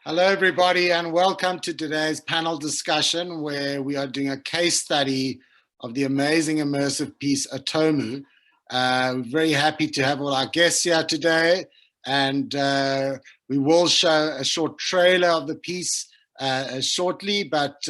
Hello, everybody, and welcome to today's panel discussion where we are doing a case study of the amazing immersive piece Atomu. We're very happy to have all our guests here today, and we will show a short trailer of the piece shortly, but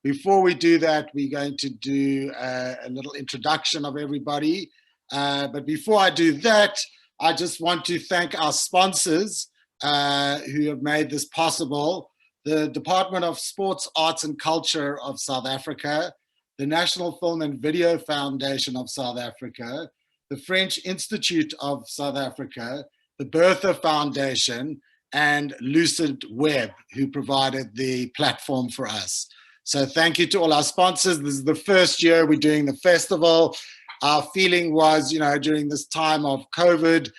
before we do that, we're going to do a little introduction of everybody. But before I do that, I just want to thank our sponsors who have made this possible: the Department of Sports, Arts and Culture of South Africa, the National Film and Video Foundation of South Africa, the French Institute of South Africa, the Bertha Foundation, and Lucid Web, who provided the platform for us. So thank you to all our sponsors. This is the first year we're doing the festival. Our feeling was, during this time of COVID,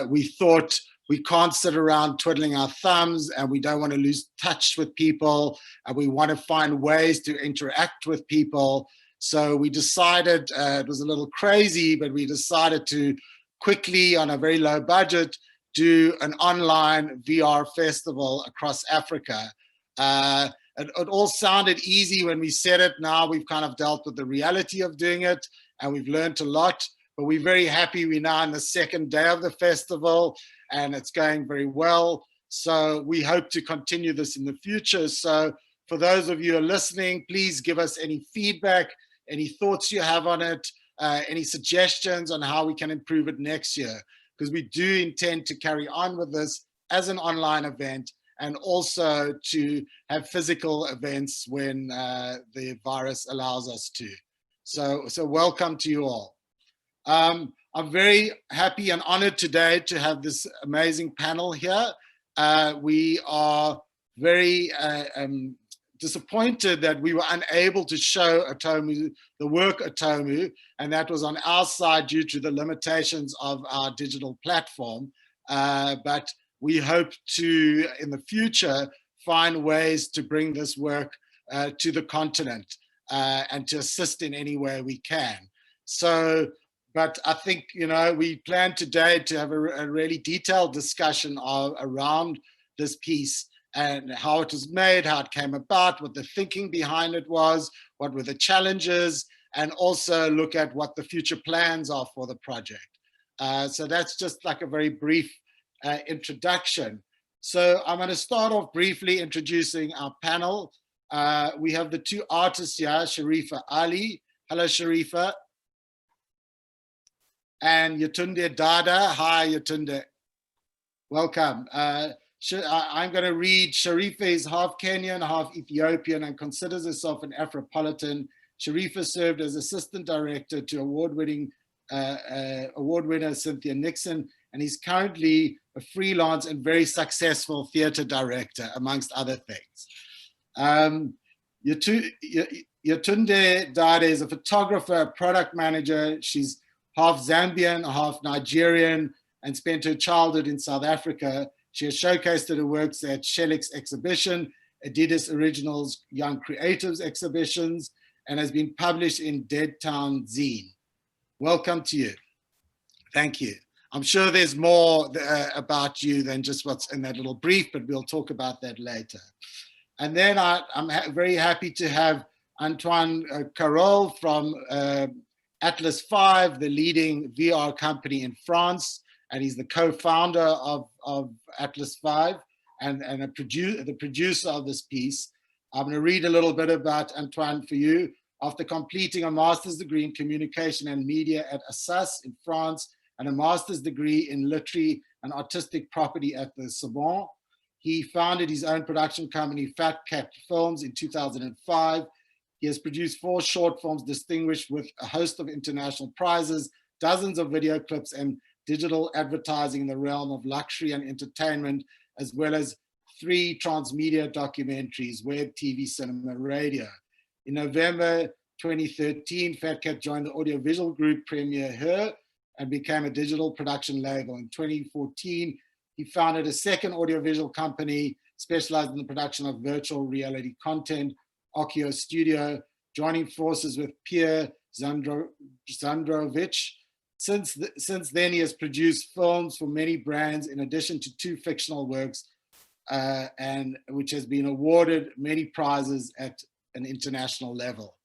we thought, we can't sit around twiddling our thumbs, and we don't want to lose touch with people, and we want to find ways to interact with people. So we decided, it was a little crazy, but we decided to quickly, on a very low budget, do an online VR festival across Africa. It all sounded easy when we said it. Now we've kind of dealt with the reality of doing it, and we've learned a lot. But we're very happy we're now on the second day of the festival, and it's going very well. So we hope to continue this in the future. So for those of you who are listening, please give us any feedback, any thoughts you have on it, any suggestions on how we can improve it next year, because we do intend to carry on with this as an online event, and also to have physical events when the virus allows us to. So welcome to you all. I'm very happy and honored today to have this amazing panel here. We are very disappointed that we were unable to show Atomu, the work Atomu, and that was on our side due to the limitations of our digital platform. But we hope to, in the future, find ways to bring this work to the continent and to assist in any way we can. But I think, we plan today to have a really detailed discussion around this piece and how it was made, how it came about, what the thinking behind it was, what were the challenges, and also look at what the future plans are for the project. So that's just like a very brief introduction. So I'm going to start off briefly introducing our panel. We have the two artists here, Shariffa Ali. Hello, Shariffa. And Yetunde Dada. Hi, Yetunde. Welcome. I'm going to read. Shariffa is half Kenyan, half Ethiopian, and considers herself an Afropolitan. Shariffa served as assistant director to award winner Cynthia Nixon, and he's currently a freelance and very successful theater director, amongst other things. Yetunde Dada is a photographer, a product manager. She's half Zambian, half Nigerian, and spent her childhood in South Africa. She has showcased her works at Shellix Exhibition, Adidas Originals Young Creatives Exhibitions, and has been published in Dead Town Zine. Welcome to you. Thank you. I'm sure there's more about you than just what's in that little brief, but we'll talk about that later. And then I'm very happy to have Antoine Cayrol from AtlasV, the leading VR company in France, and he's the co-founder of AtlasV and the producer of this piece. I'm going to read a little bit about Antoine for you. After completing a master's degree in communication and media at Assas in France and a master's degree in literary and artistic property at the Sorbonne, He founded his own production company, Fat Cat Films, in 2005. He has produced 4 short films distinguished with a host of international prizes, dozens of video clips, and digital advertising in the realm of luxury and entertainment, as well as 3 transmedia documentaries, web, TV, cinema, radio. In November 2013, Fat Cat joined the audiovisual group Premier Her and became a digital production label. In 2014, he founded a second audiovisual company specialized in the production of virtual reality content, Ocio Studio, joining forces with Pierre Zandrovich. Since then, he has produced films for many brands, in addition to 2 fictional works, and which has been awarded many prizes at an international level.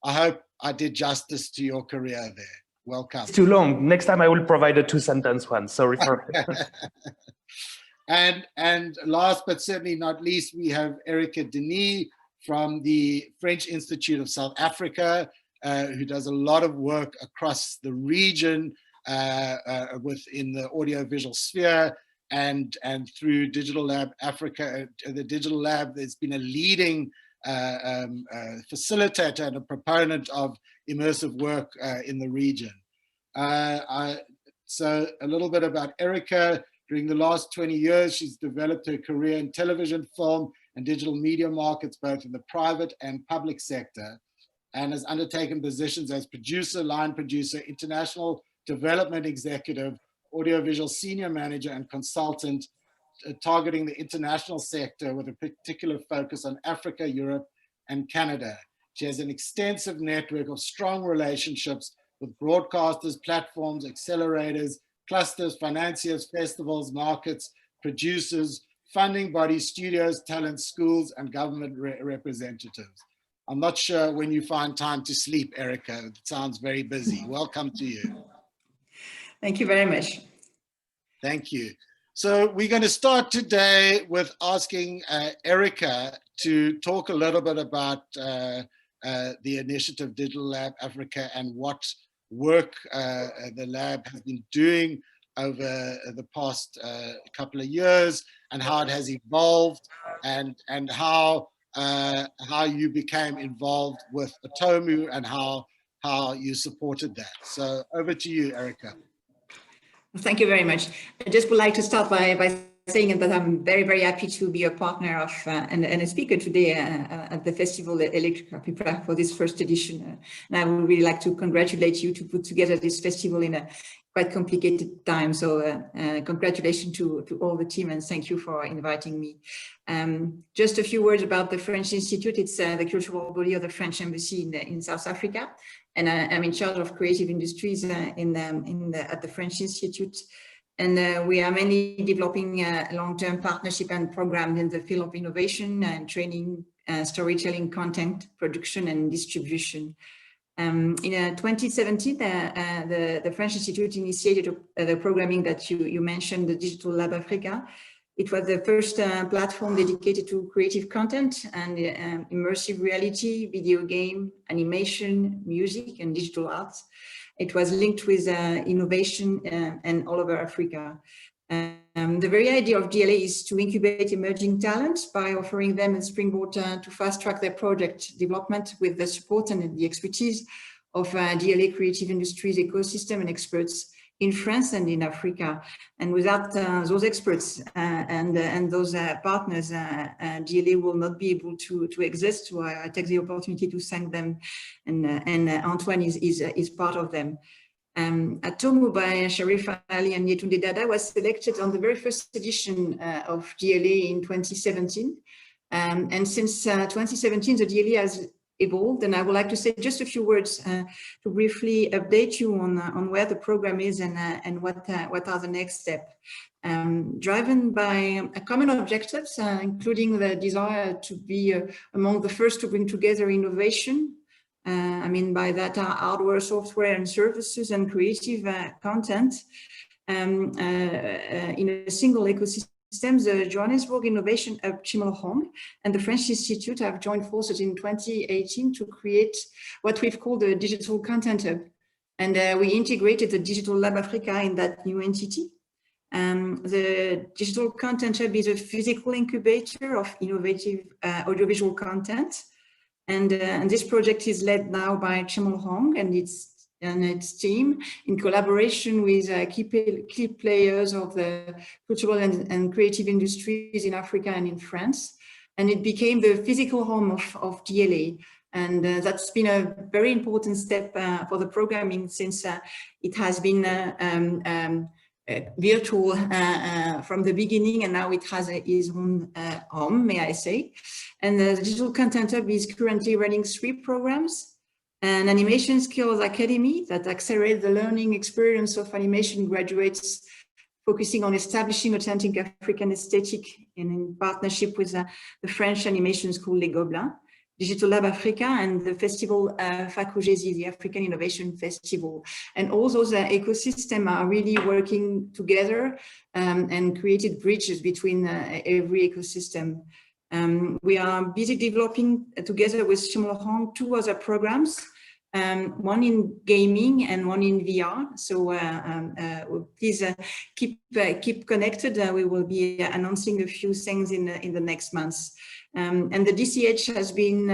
I hope I did justice to your career there. Welcome. It's too long. Next time I will provide a 2-sentence one. Sorry for it. And last but certainly not least, we have Erika Denis from the French Institute of South Africa, who does a lot of work across the region within the audiovisual sphere, and through Digital Lab Africa, the Digital Lab, there's been a leading facilitator and a proponent of immersive work in the region. So a little bit about Erika. During the last 20 years, she's developed her career in television, film, and digital media markets, both in the private and public sector, and has undertaken positions as producer, line producer, international development executive, audiovisual senior manager, and consultant, targeting the international sector with a particular focus on Africa, Europe, and Canada. She has an extensive network of strong relationships with broadcasters, platforms, accelerators, clusters, financiers, festivals, markets, producers, funding bodies, studios, talent, schools, and government representatives. I'm not sure when you find time to sleep, Erika. It sounds very busy. Welcome to you. Thank you very much. Thank you. So we're going to start today with asking Erika to talk a little bit about the initiative Digital Lab Africa and what work the lab has been doing over the past couple of years, and how it has evolved, and how you became involved with Atomu, and how you supported that. So over to you, Erika. Thank you very much. I just would like to start by saying that I'm very, very happy to be a partner of and a speaker today at the festival Electric Prague for this first edition. And I would really like to congratulate you to put together this festival in a quite complicated time. So congratulations to all the team, and thank you for inviting me. Just a few words about the French Institute. It's the cultural body of the French Embassy in South Africa. And I'm in charge of creative industries at the French Institute. And we are mainly developing long-term partnership and programs in the field of innovation and training, storytelling, content production, and distribution. In 2017, the French Institute initiated the programming that you mentioned, the Digital Lab Africa. It was the first platform dedicated to creative content and immersive reality, video game, animation, music, and digital arts. It was linked with innovation and all over Africa. The very idea of DLA is to incubate emerging talents by offering them a springboard to fast-track their project development with the support and the expertise of DLA creative industries ecosystem and experts in France and in Africa. And without those experts and those partners, DLA will not be able to exist. So I take the opportunity to thank them, and Antoine is part of them. Atomu by Shariffa and Yetunde Dada was selected on the very first edition of DLA in 2017. And since 2017, the DLA has evolved, and I would like to say just a few words to briefly update you on where the program is and what are the next steps. Driven by common objectives, including the desire to be among the first to bring together innovation. I mean by that hardware, software, and services and creative content in a single ecosystem. The Johannesburg Innovation Hub Chimolhong and the French Institute have joined forces in 2018 to create what we've called the Digital Content Hub. And we integrated the Digital Lab Africa in that new entity. The Digital Content Hub is a physical incubator of innovative audiovisual content. And this project is led now by Cayrol and its team in collaboration with key players of the cultural and creative industries in Africa and in France. And it became the physical home of DLA. And that's been a very important step for the programming, since it has been virtual from the beginning, and now it has its own home, may I say. And the Digital Content Hub is currently running 3 programs: an animation skills academy that accelerates the learning experience of animation graduates, focusing on establishing authentic African aesthetic in partnership with the French animation school Les Gobelins, Digital Lab Africa, and the festival FACOGESI, the African Innovation Festival. And all those ecosystems are really working together and created bridges between every ecosystem. We are busy developing together with Cayrol 2 other programs, one in gaming and one in VR. So please keep connected. We will be announcing a few things in the next months. And the DCH has been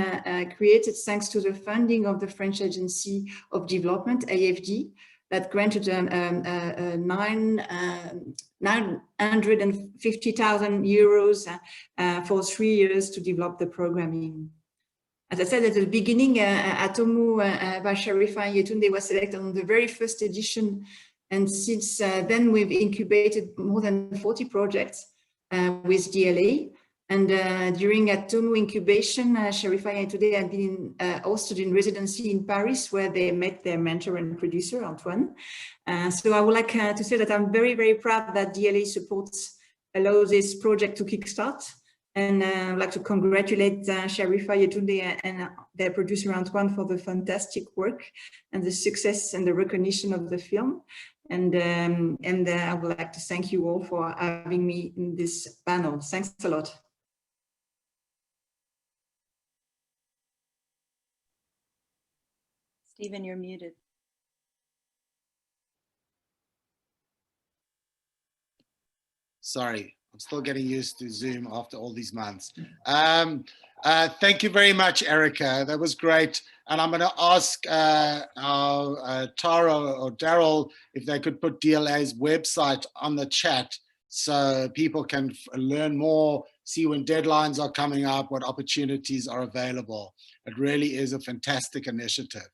created thanks to the funding of the French Agency of Development, AFD, that granted 950,000 euros for 3 years to develop the programming. As I said at the beginning, Atomu by Shariffa and Yetunde was selected on the very first edition. And since then, we've incubated more than 40 projects with DLA. And during Atomu incubation, Shariffa and Yetunde had been hosted in residency in Paris, where they met their mentor and producer, Antoine. So I would like to say that I'm very, very proud that DLA supports allows this project to kickstart. And I'd like to congratulate Shariffa, Yetunde, and their producer Antoine for the fantastic work and the success and the recognition of the film. And I would like to thank you all for having me in this panel. Thanks a lot. Stephen, you're muted. Sorry. I'm still getting used to Zoom after all these months. Thank you very much, Erika. That was great. And I'm going to ask our Tara or Daryl if they could put DLA's website on the chat so people can learn more, see when deadlines are coming up, what opportunities are available. It really is a fantastic initiative.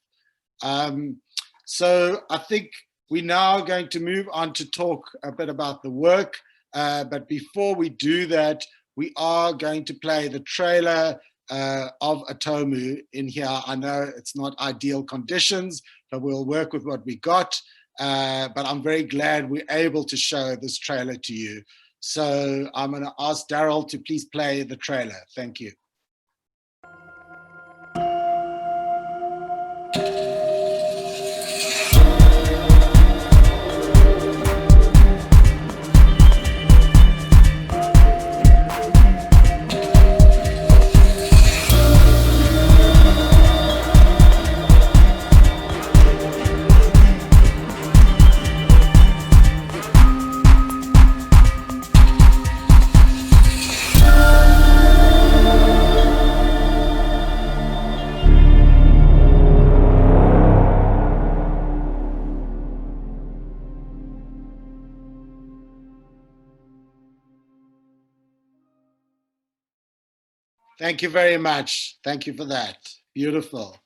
So I think we're now going to move on to talk a bit about the work. But before we do that, we are going to play the trailer of Atomu in here. I know it's not ideal conditions, but we'll work with what we got. But I'm very glad we're able to show this trailer to you. So I'm going to ask Daryl to please play the trailer. Thank you. Thank you very much. Thank you for that. Beautiful.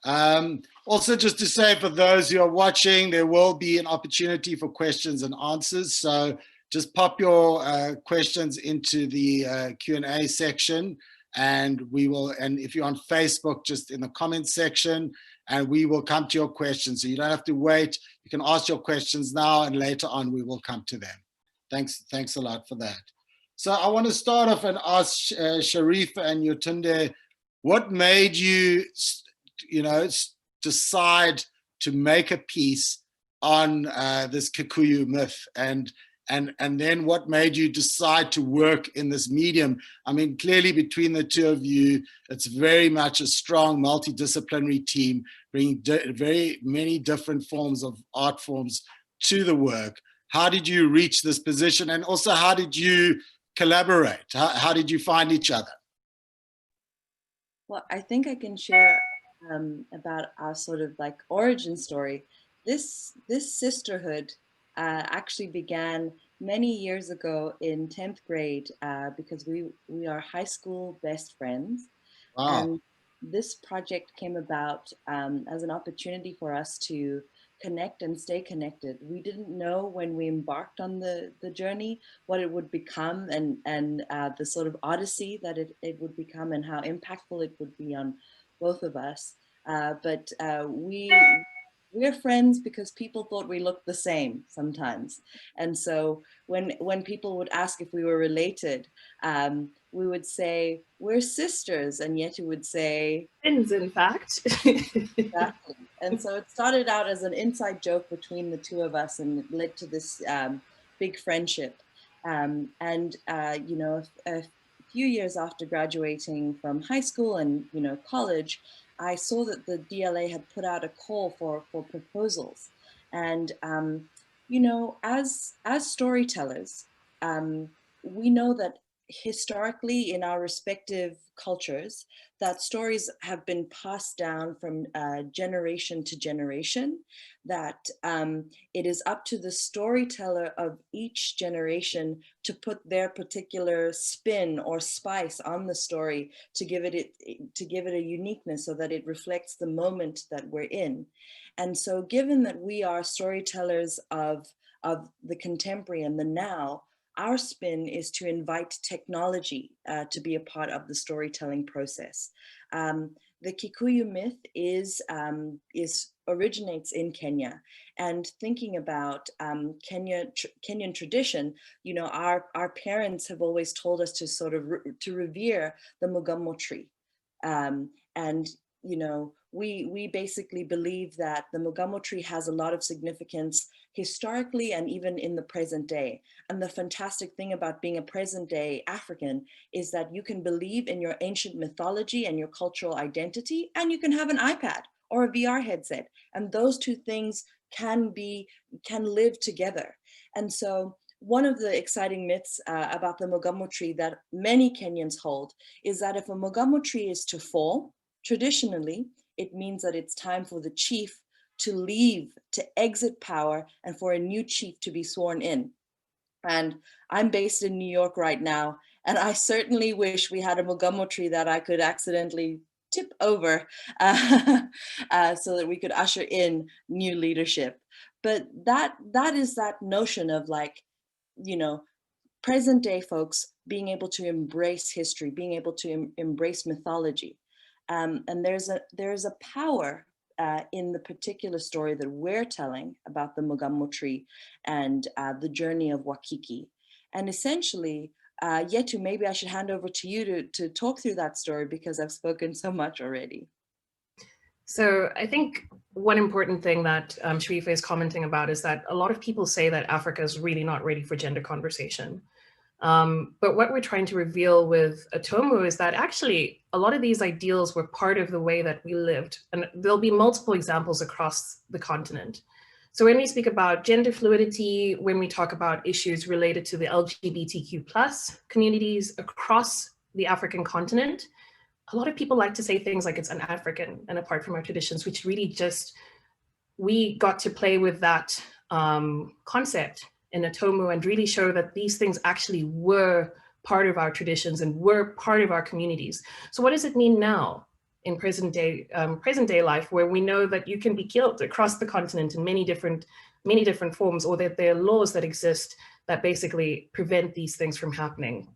Also, just to say, for those who are watching, there will be an opportunity for questions and answers. So just pop your questions into the Q&A section, and we will, and if you're on Facebook, just in the comments section, and we will come to your questions. So you don't have to wait. You can ask your questions now, and later on we will come to them. Thanks a lot for that. So I want to start off and ask Shariffa and Yetunde, what made you, decide to make a piece on this Kikuyu myth, and then what made you decide to work in this medium? I mean, clearly between the two of you, it's very much a strong multidisciplinary team, bringing very many different forms of art forms to the work. how did you reach this position? And also, how did you collaborate? How did you find each other? Well, I think I can share about our sort of like origin story. This sisterhood actually began many years ago in 10th grade because we are high school best friends. Wow. And this project came about as an opportunity for us to connect and stay connected. We didn't know when we embarked on the journey what it would become, and the sort of odyssey that it would become, and how impactful it would be on both of us. But we're friends because people thought we looked the same sometimes. And so when people would ask if we were related, we would say, we're sisters. And Yetu would say, twins, in fact. exactly. And so it started out as an inside joke between the two of us, and it led to this big friendship. You know, a few years after graduating from high school and, you know, college, I saw that the DLA had put out a call for proposals. And, you know, as storytellers, we know that historically in our respective cultures, that stories have been passed down from generation to generation, that it is up to the storyteller of each generation to put their particular spin or spice on the story to give it a uniqueness so that it reflects the moment that we're in. And so given that we are storytellers of the contemporary and the now, our spin is to invite technology to be a part of the storytelling process. The Kikuyu myth originates in Kenya, and thinking about Kenyan tradition, you know, our parents have always told us to sort of to revere the Mugamo tree, and you know, we basically believe that the Mugamo tree has a lot of significance historically and even in the present day. And the fantastic thing about being a present day African is that you can believe in your ancient mythology and your cultural identity, and you can have an iPad or a VR headset, and those two things can live together. And so one of the exciting myths about the Mugamo tree that many Kenyans hold is that if a Mugamo tree is to fall, traditionally, it means that it's time for the chief to leave, to exit power, and for a new chief to be sworn in. And I'm based in New York right now, and I certainly wish we had a Mugamo tree that I could accidentally tip over so that we could usher in new leadership. But that is that notion of, like, you know, present day folks being able to embrace history, being able to embrace mythology. And there's a power in the particular story that we're telling about the Mugamo tree and the journey of Wakiki. And essentially, Yetu, maybe I should hand over to you to talk through that story, because I've spoken so much already. So I think one important thing that Shariffa is commenting about is that a lot of people say that Africa is really not ready for gender conversation. But what we're trying to reveal with Atomu is that actually a lot of these ideals were part of the way that we lived, and there'll be multiple examples across the continent. So when we speak about gender fluidity, when we talk about issues related to the LGBTQ+ communities across the African continent, a lot of people like to say things like it's un-African and apart from our traditions, which really just, we got to play with that concept in Atomu and really show that these things actually were part of our traditions and were part of our communities. So what does it mean now in present day life, where we know that you can be killed across the continent in many different forms, or that there are laws that exist that basically prevent these things from happening?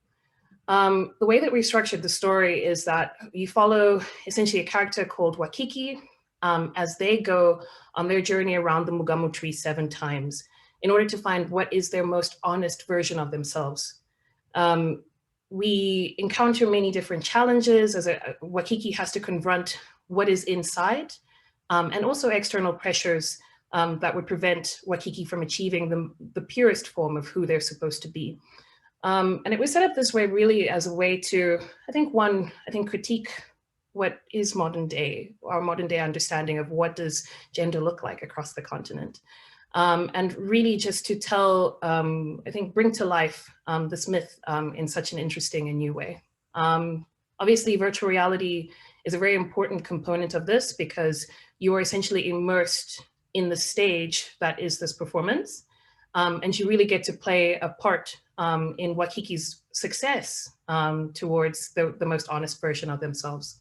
The way that we structured the story is that you follow essentially a character called Wakiki as they go on their journey around the Mugamo tree 7 times in order to find what is their most honest version of themselves. We encounter many different challenges as Wakiki has to confront what is inside and also external pressures that would prevent Wakiki from achieving the purest form of who they're supposed to be. And it was set up this way really as a way to, I think critique what is our modern day understanding of what does gender look like across the continent. and really just to tell, I think, bring to life this myth in such an interesting and new way. Obviously, virtual reality is a very important component of this because you are essentially immersed in the stage that is this performance. And you really get to play a part in Wakiki's success towards the most honest version of themselves.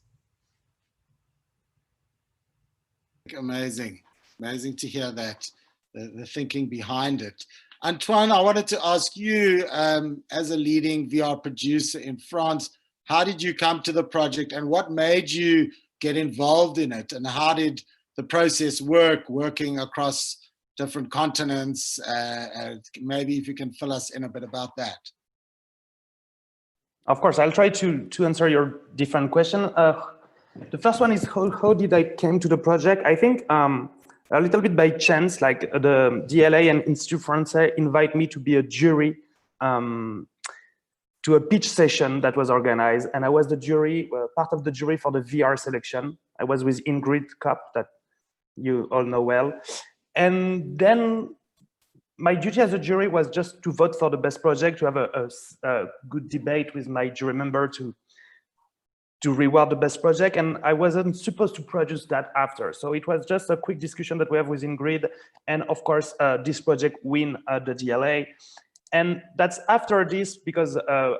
Amazing, amazing to hear that, the thinking behind it. Antoine, I wanted to ask you, as a leading VR producer in France, how did you come to the project and what made you get involved in it? And how did the process work, working across different continents? Maybe if you can fill us in a bit about that. Of course, I'll try to answer your different question. The first one is how did I came to the project? I think a little bit by chance, like the DLA and Institut Français invite me to be a jury to a pitch session that was organized, and I was the jury, part of the jury for the VR selection. I was with Ingrid Kopp, that you all know well, and then my duty as a jury was just to vote for the best project, to have a good debate with my jury member to reward the best project, and I wasn't supposed to produce that after. So it was just a quick discussion that we have with Ingrid, and of course, this project win the DLA. And that's after this, because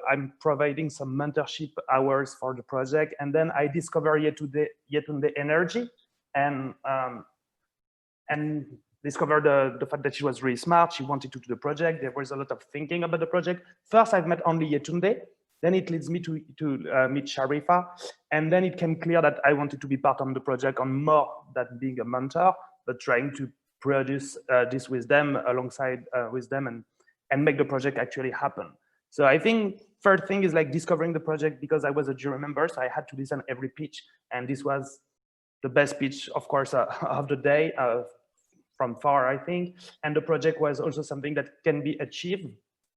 I'm providing some mentorship hours for the project, and then I discovered Yetunde energy, and discovered the fact that she was really smart. She wanted to do the project. There was a lot of thinking about the project. First, I've met only Yetunde. Then it leads me to meet Shariffa. And then it became clear that I wanted to be part of the project on more than being a mentor, but trying to produce this with them, alongside with them, and make the project actually happen. So I think third thing is like discovering the project, because I was a jury member, so I had to listen every pitch. And this was the best pitch, of course, of the day, from far, I think. And the project was also something that can be achieved.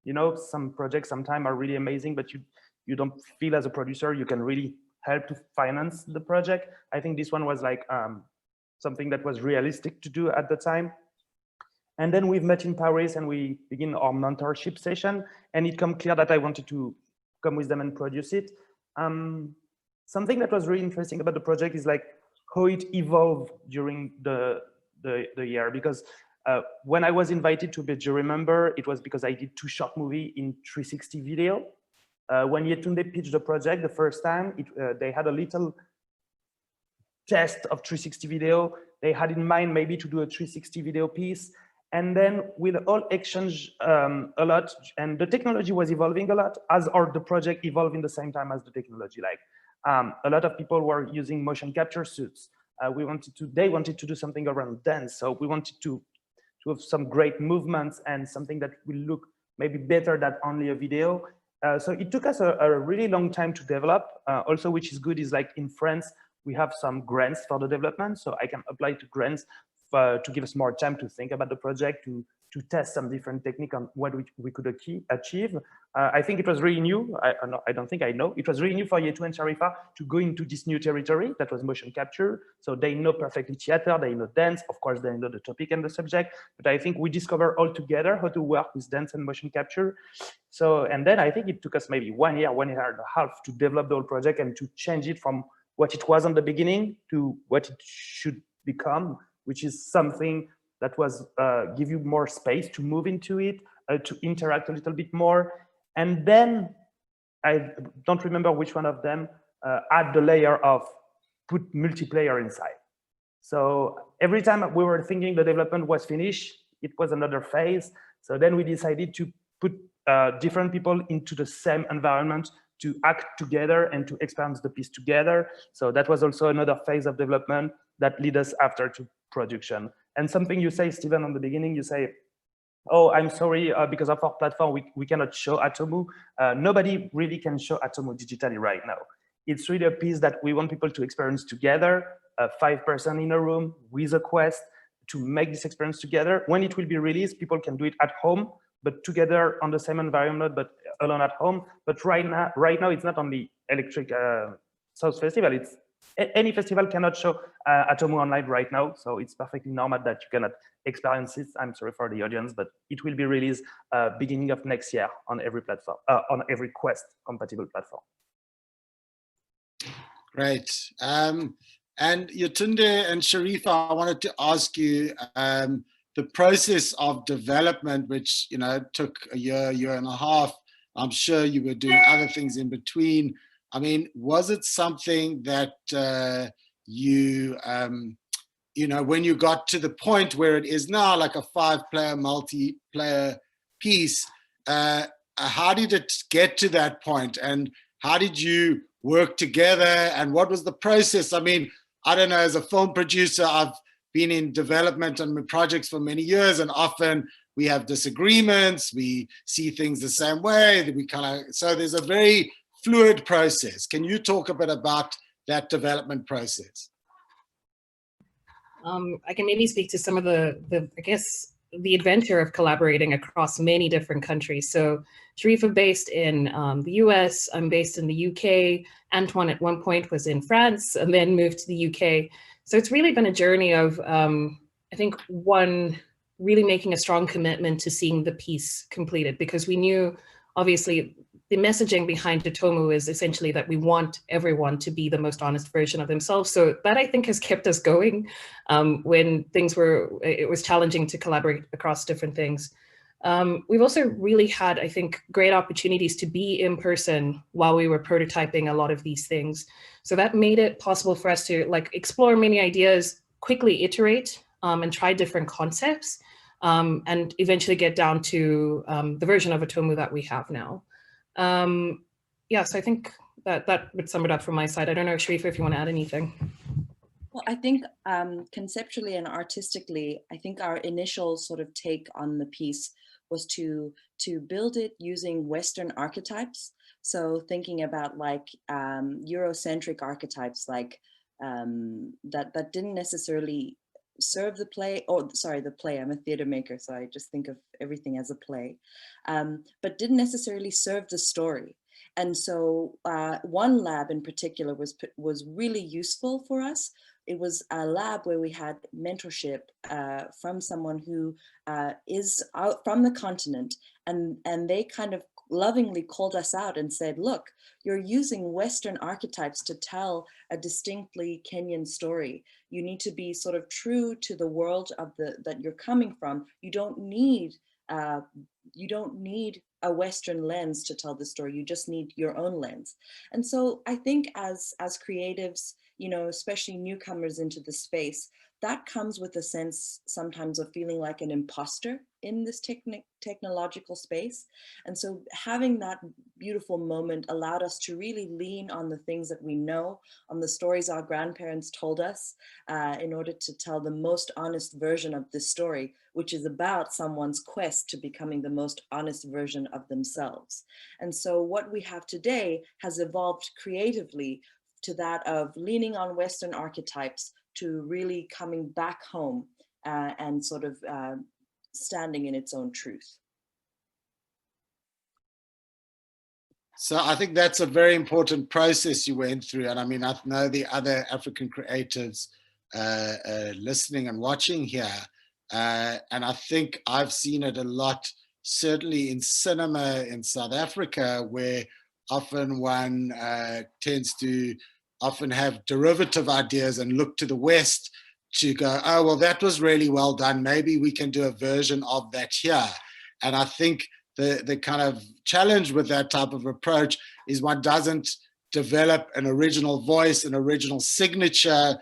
You know, some projects sometimes are really amazing, but you don't feel as a producer you can really help to finance the project. I think this one was like something that was realistic to do at the time. And then we've met in Paris and we begin our mentorship session, and it became clear that I wanted to come with them and produce it. Something that was really interesting about the project is like how it evolved during the year, because when I was invited to be a jury member, it was because I did 2 short movies in 360 video. When Yetunde pitched the project the first time, they had a little test of 360 video. They had in mind maybe to do a 360 video piece. And then we'll all exchange a lot, and the technology was evolving a lot, as the project evolved in the same time as the technology. Like a lot of people were using motion capture suits. They wanted to do something around dance, so we wanted to have some great movements and something that will look maybe better than only a video. So it took us a really long time to develop. Also, which is good, is like in France, we have some grants for the development, so I can apply to grants to give us more time to think about the project, to test some different technique on what we could achieve. I think it was really new. I don't think I know. It was really new for Yetunde and Shariffa to go into this new territory that was motion capture. So they know perfectly theater, they know dance. Of course, they know the topic and the subject. But I think we discovered all together how to work with dance and motion capture. So, and then I think it took us maybe 1 year, 1.5 years to develop the whole project and to change it from what it was on the beginning to what it should become, which is something that was give you more space to move into it, to interact a little bit more. And then I don't remember which one of them add the layer of put multiplayer inside. So every time we were thinking the development was finished, it was another phase. So then we decided to put different people into the same environment to act together and to experience the piece together. So that was also another phase of development that led us after to production. And something you say, Steven, on the beginning, you say, oh, I'm sorry, because of our platform, we cannot show Atomu. Nobody really can show Atomu digitally right now. It's really a piece that we want people to experience together, 5 person in a room with a Quest, to make this experience together. When it will be released, people can do it at home, but together on the same environment, but alone at home. But right now it's not only Electric South Festival, it's any festival cannot show Atomu online right now, so it's perfectly normal that you cannot experience it. I'm sorry for the audience, but it will be released beginning of next year on every platform, on every Quest compatible platform. Great. And Yetunde and Shariffa, I wanted to ask you the process of development, which took a year and a half. I'm sure you were doing other things in between. I mean, was it something that when you got to the point where it is now, like a 5-player multiplayer piece, how did it get to that point, and how did you work together, and what was the process? I mean, I don't know, as a film producer, I've been in development and projects for many years, and often we have disagreements, we see things the same way, so there's a very fluid process. Can you talk a bit about that development process? I can maybe speak to some of the I guess, the adventure of collaborating across many different countries. So Shariffa based in the US, I'm based in the UK, Antoine at one point was in France and then moved to the UK. So it's really been a journey of, I think, one, really making a strong commitment to seeing the piece completed, because we knew, obviously, the messaging behind Atomu is essentially that we want everyone to be the most honest version of themselves. So that, I think, has kept us going when it was challenging to collaborate across different things. We've also really had, I think, great opportunities to be in person while we were prototyping a lot of these things. So that made it possible for us to explore many ideas, quickly iterate and try different concepts, and eventually get down to the version of Atomu that we have now. Yeah, so I think that would sum it up from my side. I don't know, Shariffa, if you want to add anything. Well, I think conceptually and artistically, I think our initial sort of take on the piece was to build it using Western archetypes. So thinking about Eurocentric archetypes that didn't necessarily serve the play, the play, I'm a theater maker, so I just think of everything as a play, but didn't necessarily serve the story. And so one lab in particular was really useful for us. It was a lab where we had mentorship from someone who is out from the continent, and they kind of lovingly called us out and said, look, you're using Western archetypes to tell a distinctly Kenyan story. You need to be sort of true to the world of that you're coming from. You don't need a Western lens to tell the story. You just need your own lens. And so I think as creatives, especially newcomers into the space, that comes with a sense sometimes of feeling like an imposter in this technological space. And so having that beautiful moment allowed us to really lean on the things that we know, on the stories our grandparents told us, in order to tell the most honest version of this story, which is about someone's quest to becoming the most honest version of themselves. And so what we have today has evolved creatively to that of leaning on Western archetypes to really coming back home and sort of standing in its own truth. So I think that's a very important process you went through. And I mean, I know the other African creatives listening and watching here. And I think I've seen it a lot, certainly in cinema in South Africa, where often one tends to often have derivative ideas and look to the West to go, oh, well, that was really well done. Maybe we can do a version of that here. And I think the kind of challenge with that type of approach is one doesn't develop an original voice, an original signature,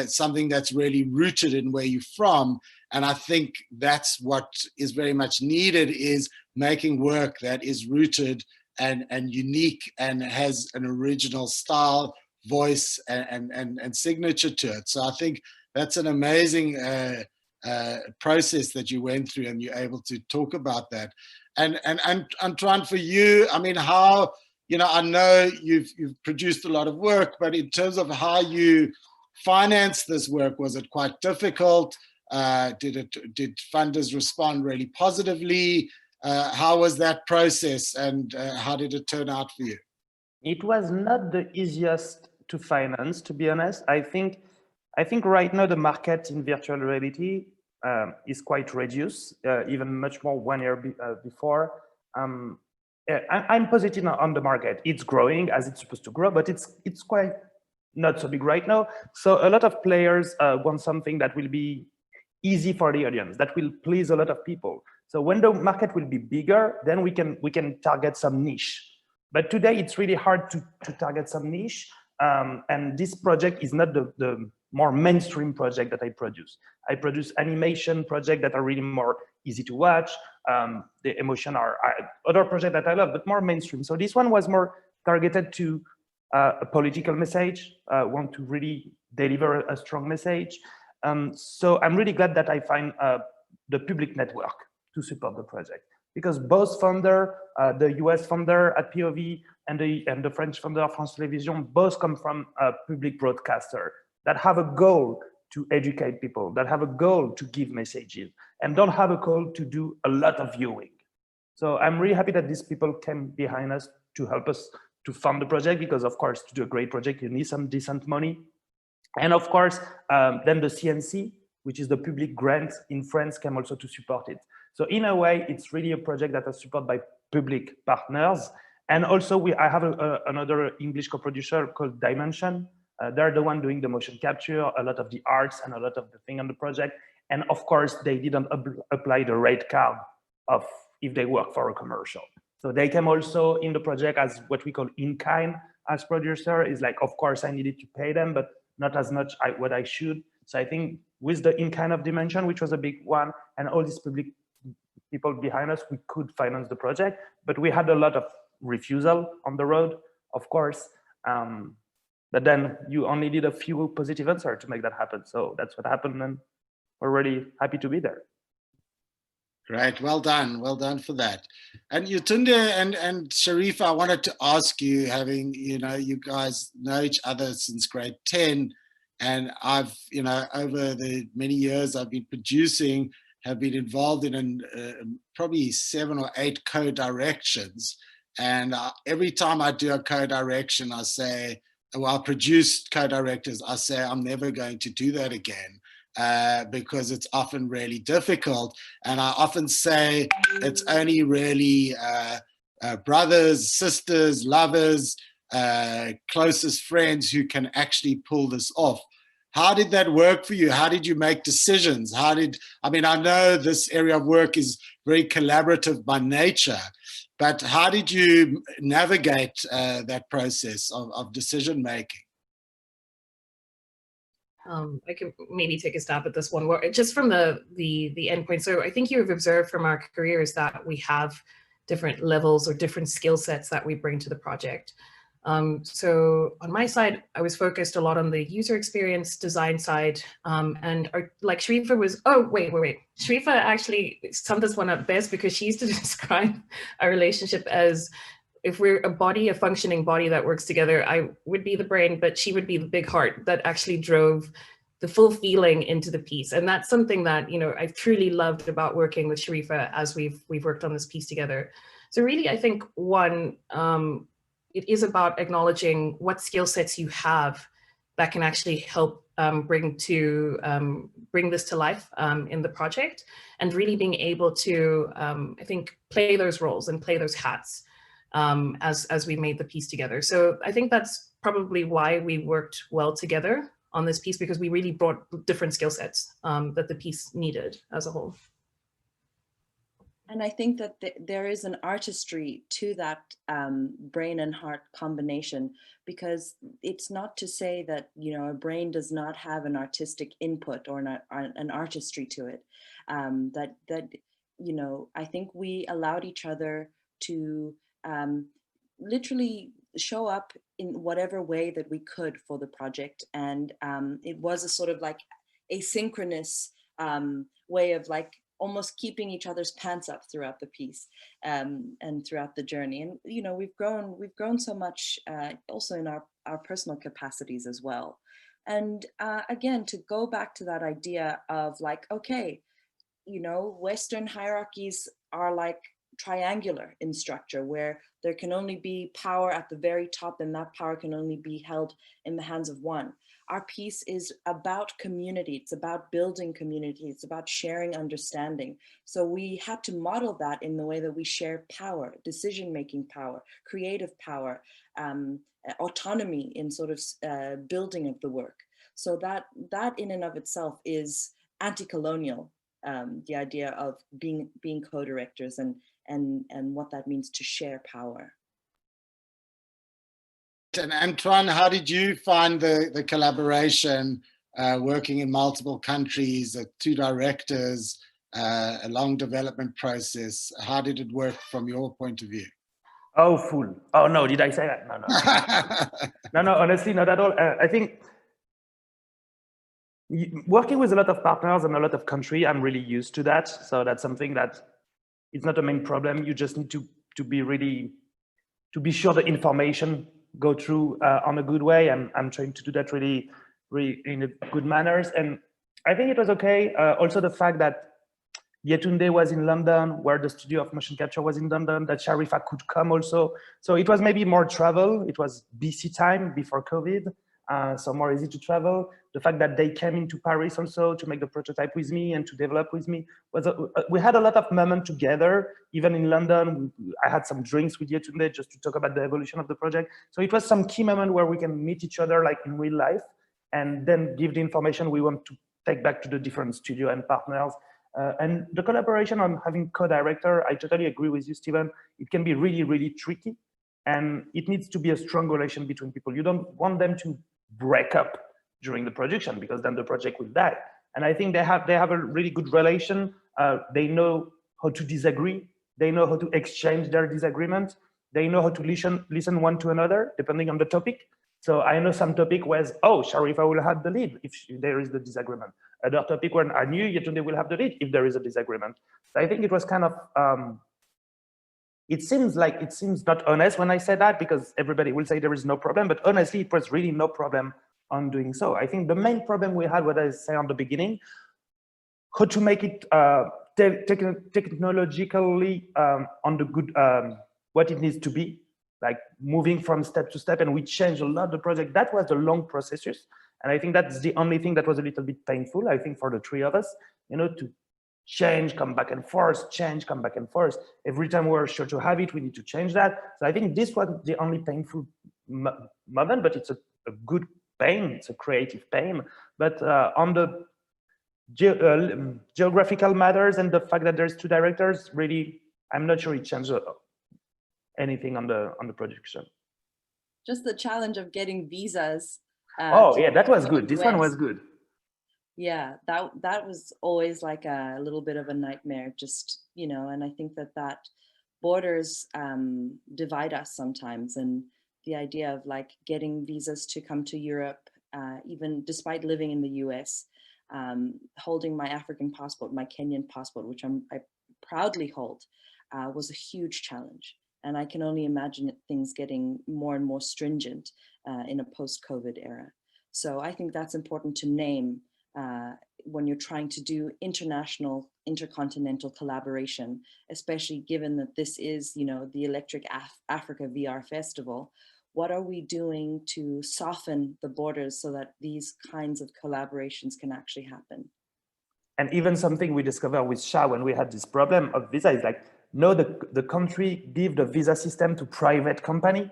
something that's really rooted in where you're from. And I think that's what is very much needed, is making work that is rooted and unique and has an original style, voice, and signature to it. So I think that's an amazing process that you went through, and you're able to talk about that. And Antoine, for you, I mean, how, I know you've produced a lot of work, but in terms of how you finance this work, was it quite difficult? Did funders respond really positively? How was that process, and how did it turn out for you? It was not the easiest to finance, to be honest. I think right now the market in virtual reality is quite reduced, even much more 1 year before. I'm positive on the market. It's growing as it's supposed to grow, but it's quite not so big right now. So a lot of players want something that will be easy for the audience, that will please a lot of people. So when the market will be bigger, then we can target some niche. But today it's really hard to target some niche. And this project is not the more mainstream project that I produce. I produce animation projects that are really more easy to watch. The emotion are other projects that I love, but more mainstream. So this one was more targeted to a political message, want to really deliver a strong message. So I'm really glad that I find the public network to support the project, because both founder, the US founder at POV and the French founder, France Télévisions, both come from a public broadcaster that have a goal to educate people, that have a goal to give messages, and don't have a goal to do a lot of viewing. So I'm really happy that these people came behind us to help us to fund the project, because of course, to do a great project, you need some decent money. And of course, then the CNC, which is the public grant in France, came also to support it. So in a way, it's really a project that is supported by public partners. And also I have another English co-producer called Dimension. They're the one doing the motion capture, a lot of the arts and a lot of the thing on the project. And of course, they didn't apply the rate card of if they work for a commercial. So they came also in the project as what we call in-kind as producer. Is like, of course, I needed to pay them, but not as much what I should. So I think with the in-kind of Dimension, which was a big one, and all these public people behind us, we could finance the project. But we had a lot of refusal on the road, of course. But then you only need a few positive answers to make that happen. So that's what happened, and we're really happy to be there. Great, well done for that. And Yetunde and Shariffa, I wanted to ask you, having, you guys know each other since grade 10, and I've, over the many years I've been producing, have been involved in probably 7 or 8 co-directions. And every time I do a co-direction, I say, well, I produce co-directors, I say, I'm never going to do that again. Because it's often really difficult. And I often say it's only really brothers, sisters, lovers, closest friends who can actually pull this off. How did that work for you? How did you make decisions? I know this area of work is very collaborative by nature, but how did you navigate that process of decision making? I can maybe take a stab at this one, just from the endpoint. So I think you have observed from our careers that we have different levels or different skill sets that we bring to the project. So on my side, I was focused a lot on the user experience design side, and like Shariffa was, Shariffa actually summed this one up best, because she used to describe our relationship as, if we're a functioning body that works together, I would be the brain, but she would be the big heart that actually drove the full feeling into the piece. And that's something that, I've truly loved about working with Shariffa as we've worked on this piece together. So really, I think one, it is about acknowledging what skill sets you have that can actually help bring this to life in the project, and really being able to, I think, play those roles and play those hats as we made the piece together. So I think that's probably why we worked well together on this piece, because we really brought different skill sets that the piece needed as a whole. And I think that there is an artistry to that brain and heart combination, because it's not to say that, a brain does not have an artistic input or an artistry to it. I think we allowed each other to literally show up in whatever way that we could for the project. And it was a sort of like asynchronous way of like almost keeping each other's pants up throughout the piece and throughout the journey. And, we've grown so much also in our personal capacities as well. And again, to go back to that idea of like, okay, Western hierarchies are like triangular in structure, where there can only be power at the very top, and that power can only be held in the hands of one. Our piece is about community. It's about building community. It's about sharing understanding. So we had to model that in the way that we share power, decision-making power, creative power, autonomy in sort of building of the work. So that in and of itself is anti-colonial, the idea of being co-directors and what that means to share power. And Antoine, how did you find the collaboration, working in multiple countries, 2 directors, a long development process? How did it work from your point of view? Oh, full. Oh, no, did I say that? No. No, honestly, not at all. I think working with a lot of partners and a lot of country, I'm really used to that. So that's something that it's not a main problem. You just need to be sure the information go through on a good way. I'm trying to do that really in a good manners. And I think it was okay. Also the fact that Yetunde was in London, where the studio of motion capture was in London, that Shariffa could come also. So it was maybe more travel. It was BC time before COVID. So more easy to travel. The fact that they came into Paris also to make the prototype with me and to develop with me was we had a lot of moments together. Even in London, I had some drinks with Yetunde just to talk about the evolution of the project. So it was some key moment where we can meet each other like in real life, and then give the information we want to take back to the different studio and partners. And the collaboration on having co-director, I totally agree with you, Stephen. It can be really, really tricky, and it needs to be a strong relation between people. You don't want them to break up during the production, because then the project will die. And I think they have a really good relation. They know how to disagree. They know how to exchange their disagreement. They know how to listen one to another, depending on the topic. So I know some topic was, oh, Shariffa will have the lead if there is the disagreement. Other topic when I knew Yetunde will have the lead if there is a disagreement. So I think it was kind of, it seems not honest when I say that, because everybody will say there is no problem, but honestly, it was really no problem on doing so. I think the main problem we had, what I say on the beginning, how to make it technologically on the good, what it needs to be, like moving from step to step, and we changed a lot the project. That was the long processes. And I think that's the only thing that was a little bit painful, I think, for the 3 of us, to change, come back and forth, change, come back and forth. Every time we're sure to have it, we need to change that. So I think this was the only painful moment, but it's a good pain, it's a creative pain. But on the geographical matters and the fact that there's 2 directors, really, I'm not sure it changed anything on the production. Just the challenge of getting visas. Oh yeah, that was good. This one was good. Yeah, that was always like a little bit of a nightmare, just, and I think that borders divide us sometimes, and the idea of like getting visas to come to Europe, even despite living in the US, holding my African passport, my Kenyan passport, which I proudly hold, was a huge challenge. And I can only imagine things getting more and more stringent in a post-COVID era. So I think that's important to name when you're trying to do international, intercontinental collaboration, especially given that this is, the Electric Africa VR Festival. What are we doing to soften the borders so that these kinds of collaborations can actually happen? And even something we discovered with Sha when we had this problem of visa is like, no, the country give the visa system to private company.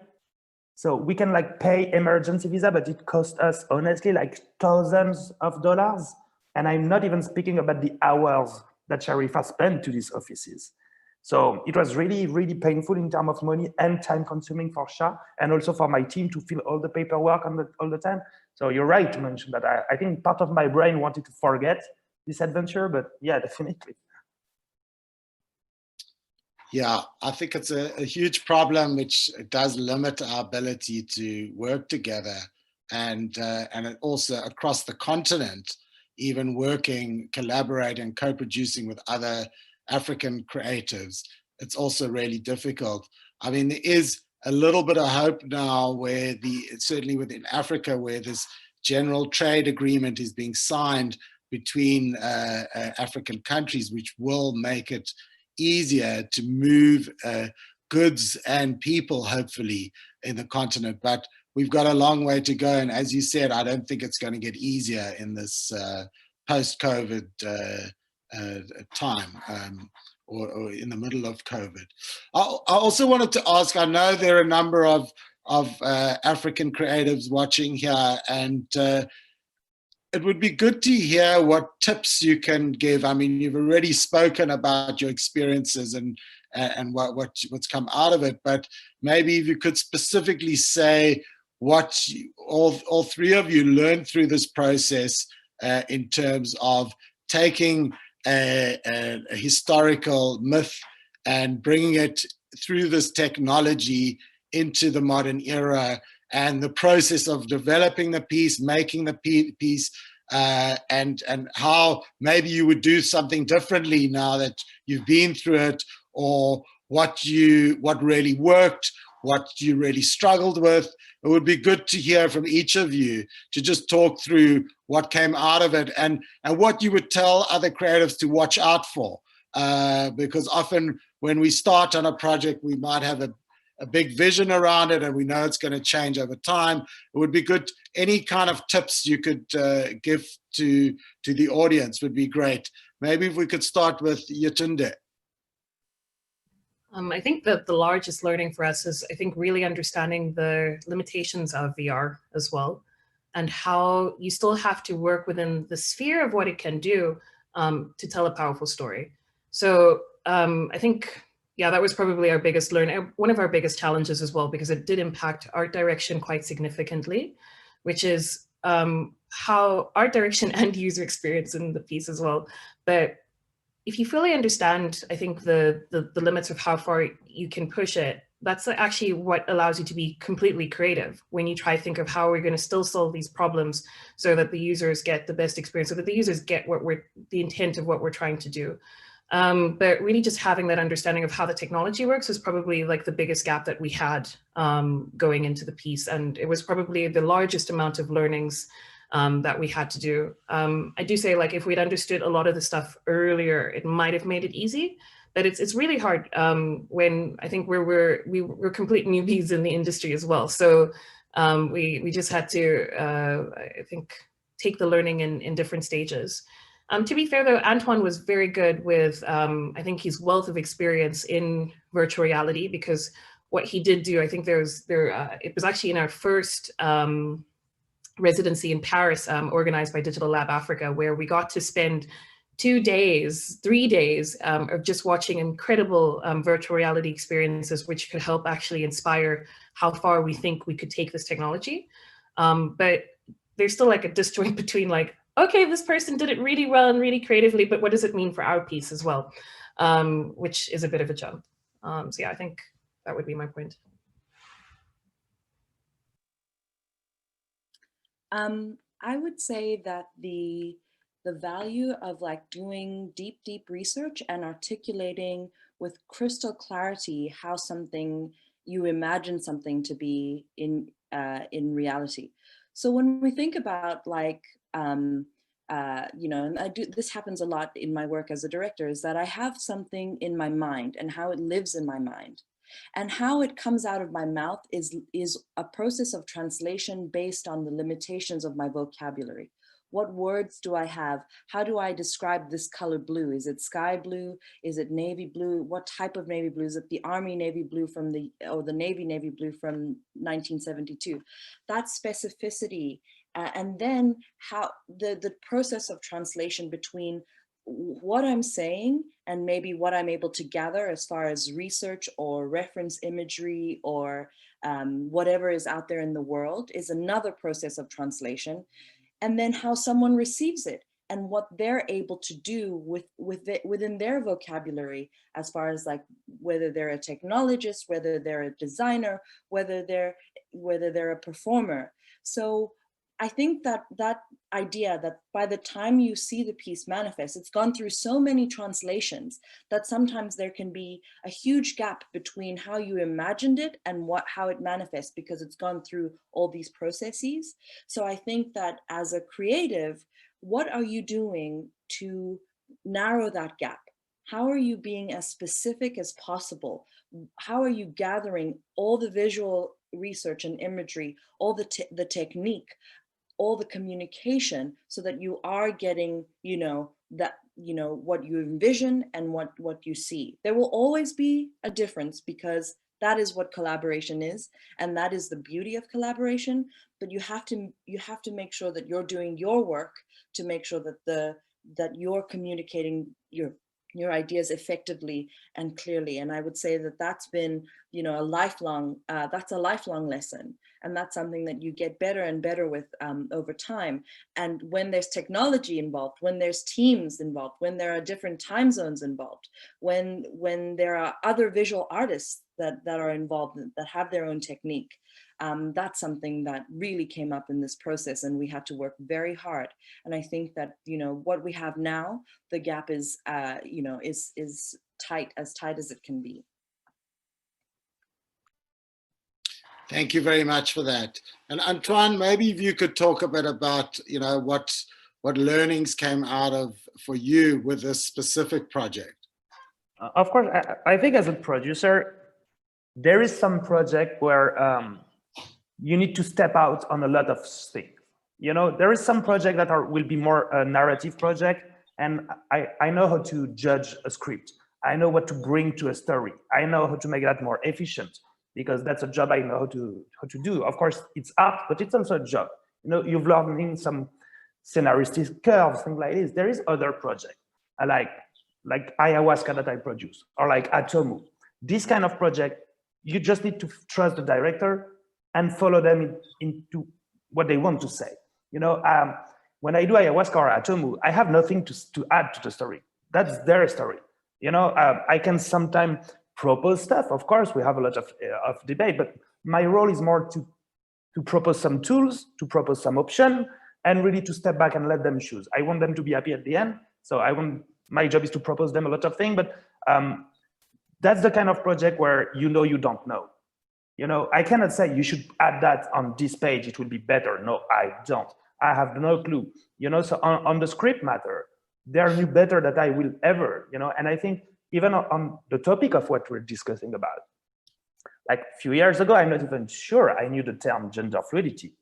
So we can like pay emergency visa, but it costs us honestly like thousands of dollars. And I'm not even speaking about the hours that Shariffa spent to these offices. So it was really, really painful in terms of money and time consuming for Sha, and also for my team to fill all the paperwork all the time. So you're right to mention that. I think part of my brain wanted to forget this adventure, but yeah, definitely. Yeah, I think it's a huge problem, which does limit our ability to work together, and also across the continent, even working, collaborating, co-producing with other African creatives. It's also really difficult. I mean, there is a little bit of hope now where certainly within Africa, where this general trade agreement is being signed between African countries, which will make it easier to move goods and people, hopefully, in the continent. But we've got a long way to go. And as you said, I don't think it's going to get easier in this post-COVID time, or in the middle of COVID. I also wanted to ask, I know there are a number of African creatives watching here, and it would be good to hear what tips you can give. I mean, you've already spoken about your experiences and what's come out of it, but maybe if you could specifically say what all three of you learned through this process in terms of taking a historical myth and bringing it through this technology into the modern era, and the process of developing the piece, making the piece, and how maybe you would do something differently now that you've been through it, or what really worked, what you really struggled with. It would be good to hear from each of you to just talk through what came out of it, and what you would tell other creatives to watch out for. Because often when we start on a project, we might have a big vision around it and we know it's going to change over time. It would be good, any kind of tips you could give to the audience would be great. Maybe if we could start with Yetunde. I think that the largest learning for us is, I think, really understanding the limitations of VR as well, and how you still have to work within the sphere of what it can do to tell a powerful story. So I think, yeah, that was probably our biggest learning, one of our biggest challenges as well, because it did impact art direction quite significantly, which is how art direction and user experience in the piece as well. But if you fully understand, I think, the limits of how far you can push it, that's actually what allows you to be completely creative when you try to think of how we're going to still solve these problems so that the users get the best experience, so that the users get the intent of what we're trying to do. But really just having that understanding of how the technology works is probably like the biggest gap that we had going into the piece. And it was probably the largest amount of learnings that we had to do. I do say, like, if we'd understood a lot of the stuff earlier, it might have made it easy, but it's really hard when I think we're complete newbies in the industry as well. So we just had to, I think, take the learning in different stages. To be fair, though, Antoine was very good with, I think, his wealth of experience in virtual reality, because what he did do, I think it was actually in our first residency in Paris, organized by Digital Lab Africa, where we got to spend 3 days of just watching incredible virtual reality experiences, which could help actually inspire how far we think we could take this technology. But there's still like a disjoint between, like, okay, this person did it really well and really creatively, but what does it mean for our piece as well? Which is a bit of a jump. So yeah, I think that would be my point. I would say that the value of, like, doing deep research and articulating with crystal clarity how you imagine something to be in reality. So when we think about, like, you know, and this happens a lot in my work as a director, is that I have something in my mind and how it lives in my mind. And how it comes out of my mouth is a process of translation based on the limitations of my vocabulary. What words do I have? How do I describe this color blue? Is it sky blue? Is it navy blue? What type of navy blue? Is it the Army navy blue or the Navy blue from 1972? That specificity, and then how the process of translation between what I'm saying and maybe what I'm able to gather as far as research or reference imagery or whatever is out there in the world is another process of translation. And then how someone receives it and what they're able to do within their vocabulary, as far as, like, whether they're a technologist, whether they're a designer, whether they're a performer. So I think that idea that by the time you see the piece manifest, it's gone through so many translations that sometimes there can be a huge gap between how you imagined it and how it manifests, because it's gone through all these processes. So I think that as a creative, what are you doing to narrow that gap? how are you being as specific as possible? How are you gathering all the visual research and imagery, all the technique, all the communication, so that you are getting, what you envision and what you see? There will always be a difference, because that is what collaboration is, and that is the beauty of collaboration. But you have to make sure that you're doing your work to make sure that you're communicating your ideas effectively and clearly. And I would say that that's been, a lifelong lesson. And that's something that you get better and better with over time. And when there's technology involved, when there's teams involved, when there are different time zones involved, when there are other visual artists that are involved, that have their own technique, that's something that really came up in this process, and we had to work very hard. And I think that, what we have now, the gap is, is tight as it can be. Thank you very much for that. And Antoine, maybe if you could talk a bit about, what learnings came out of for you with this specific project. Of course, I think as a producer, there is some project where you need to step out on a lot of things. There is some project that will be more a narrative project, and I know how to judge a script. I know what to bring to a story. I know how to make that more efficient, because that's a job I know how to do. Of course, it's art, but it's also a job. You've learned in some scenaristic curves, things like this. There is other projects, like ayahuasca that I produce, or like Atomu. This kind of project, you just need to trust the director and follow them into what they want to say. When I do ayahuasca or Atomu, I have nothing to add to the story. That's their story. I can sometimes propose stuff. Of course, we have a lot of debate, but my role is more to propose some tools, to propose some option, and really to step back and let them choose. I want them to be happy at the end. So my job is to propose them a lot of things, but that's the kind of project where you don't know. I cannot say you should add that on this page, it will be better. No, I don't. I have no clue. So on the script matter, there are new better that I will ever, and I think even on the topic of what we're discussing about, like a few years ago, I'm not even sure I knew the term gender fluidity.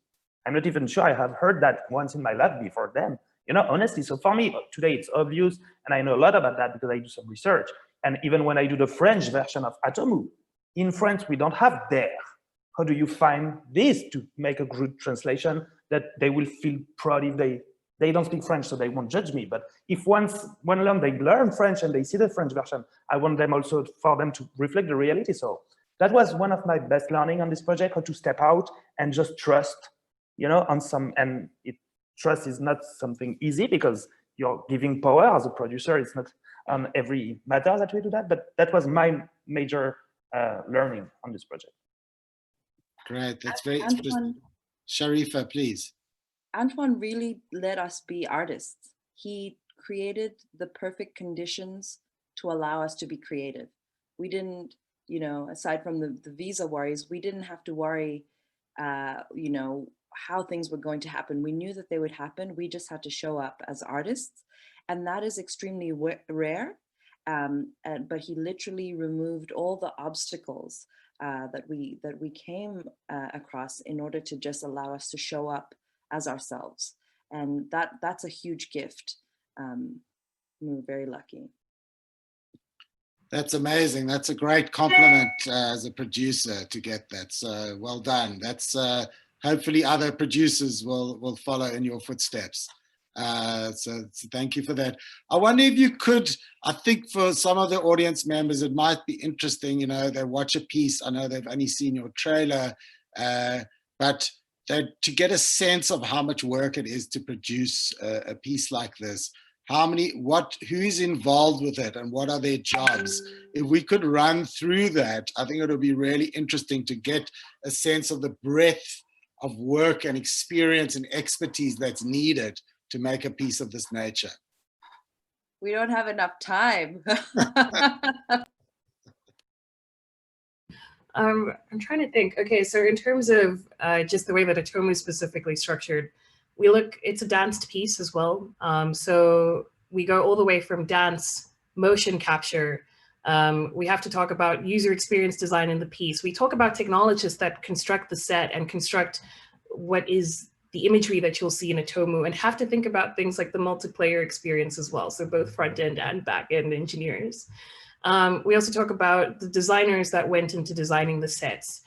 I'm not even sure I have heard that once in my life before then. Honestly, so for me, today it's obvious, and I know a lot about that because I do some research. And even when I do the French version of Atomu, in France, we don't have there. How do you find this to make a good translation that they will feel proud if they don't speak French, so they won't judge me. But if one they learn French and they see the French version, I want them also for them to reflect the reality. So that was one of my best learning on this project, how to step out and just trust, on some, and trust is not something easy because you're giving power as a producer. It's not on every matter that we do that, but that was my major learning on this project. Great, that's very Antoine, Shariffa, please. Antoine really let us be artists. He created the perfect conditions to allow us to be creative. We didn't, aside from the visa worries, we didn't have to worry, how things were going to happen. We knew that they would happen. We just had to show up as artists. And that is extremely rare. But he literally removed all the obstacles that we came across in order to just allow us to show up as ourselves. And that's a huge gift. We were very lucky. That's amazing. That's a great compliment as a producer to get that. So well done. That's hopefully other producers will follow in your footsteps. So thank you for that. I wonder if you could, I think for some of the audience members, it might be interesting, they watch a piece. I know they've only seen your trailer, but to get a sense of how much work it is to produce a piece like this, who is involved with it and what are their jobs? If we could run through that, I think it would be really interesting to get a sense of the breadth of work and experience and expertise that's needed to make a piece of this nature. We don't have enough time. I'm trying to think. Okay, so in terms of just the way that Atomu is specifically structured, it's a danced piece as well. So we go all the way from dance motion capture. We have to talk about user experience design in the piece. We talk about technologists that construct the set and construct what is the imagery that you'll see in Atomu, and have to think about things like the multiplayer experience as well. So both front end and back end engineers. We also talk about the designers that went into designing the sets.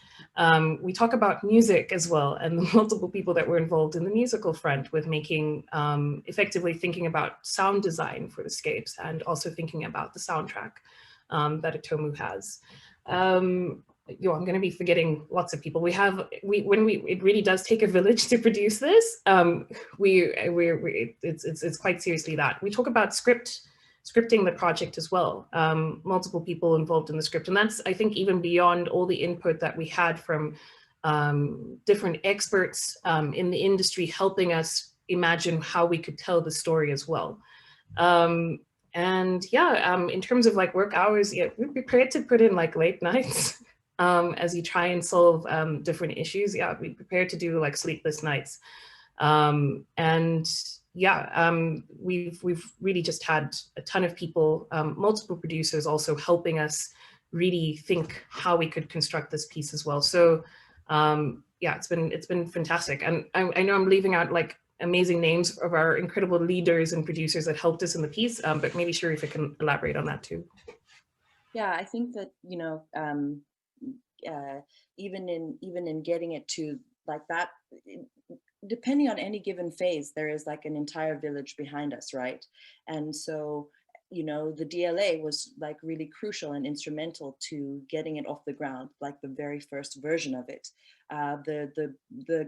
We talk about music as well, and the multiple people that were involved in the musical front with making, effectively thinking about sound design for the scapes, and also thinking about the soundtrack that Atomu has. I'm going to be forgetting lots of people. It really does take a village to produce this. It's quite seriously that. We talk about scripting the project as well. Multiple people involved in the script. And that's, I think, even beyond all the input that we had from different experts in the industry, helping us imagine how we could tell the story as well. In terms of like work hours, yeah, we're prepared to put in like late nights as you try and solve different issues. Yeah, we're prepared to do like sleepless nights. We've really just had a ton of people, multiple producers also helping us really think how we could construct this piece as well. So it's been fantastic. And I know I'm leaving out like amazing names of our incredible leaders and producers that helped us in the piece, but maybe Shariffa can elaborate on that too. Yeah, I think that, even in getting it to like that, depending on any given phase, there is like an entire village behind us, right? And so, the DLA was like really crucial and instrumental to getting it off the ground, like the very first version of it. The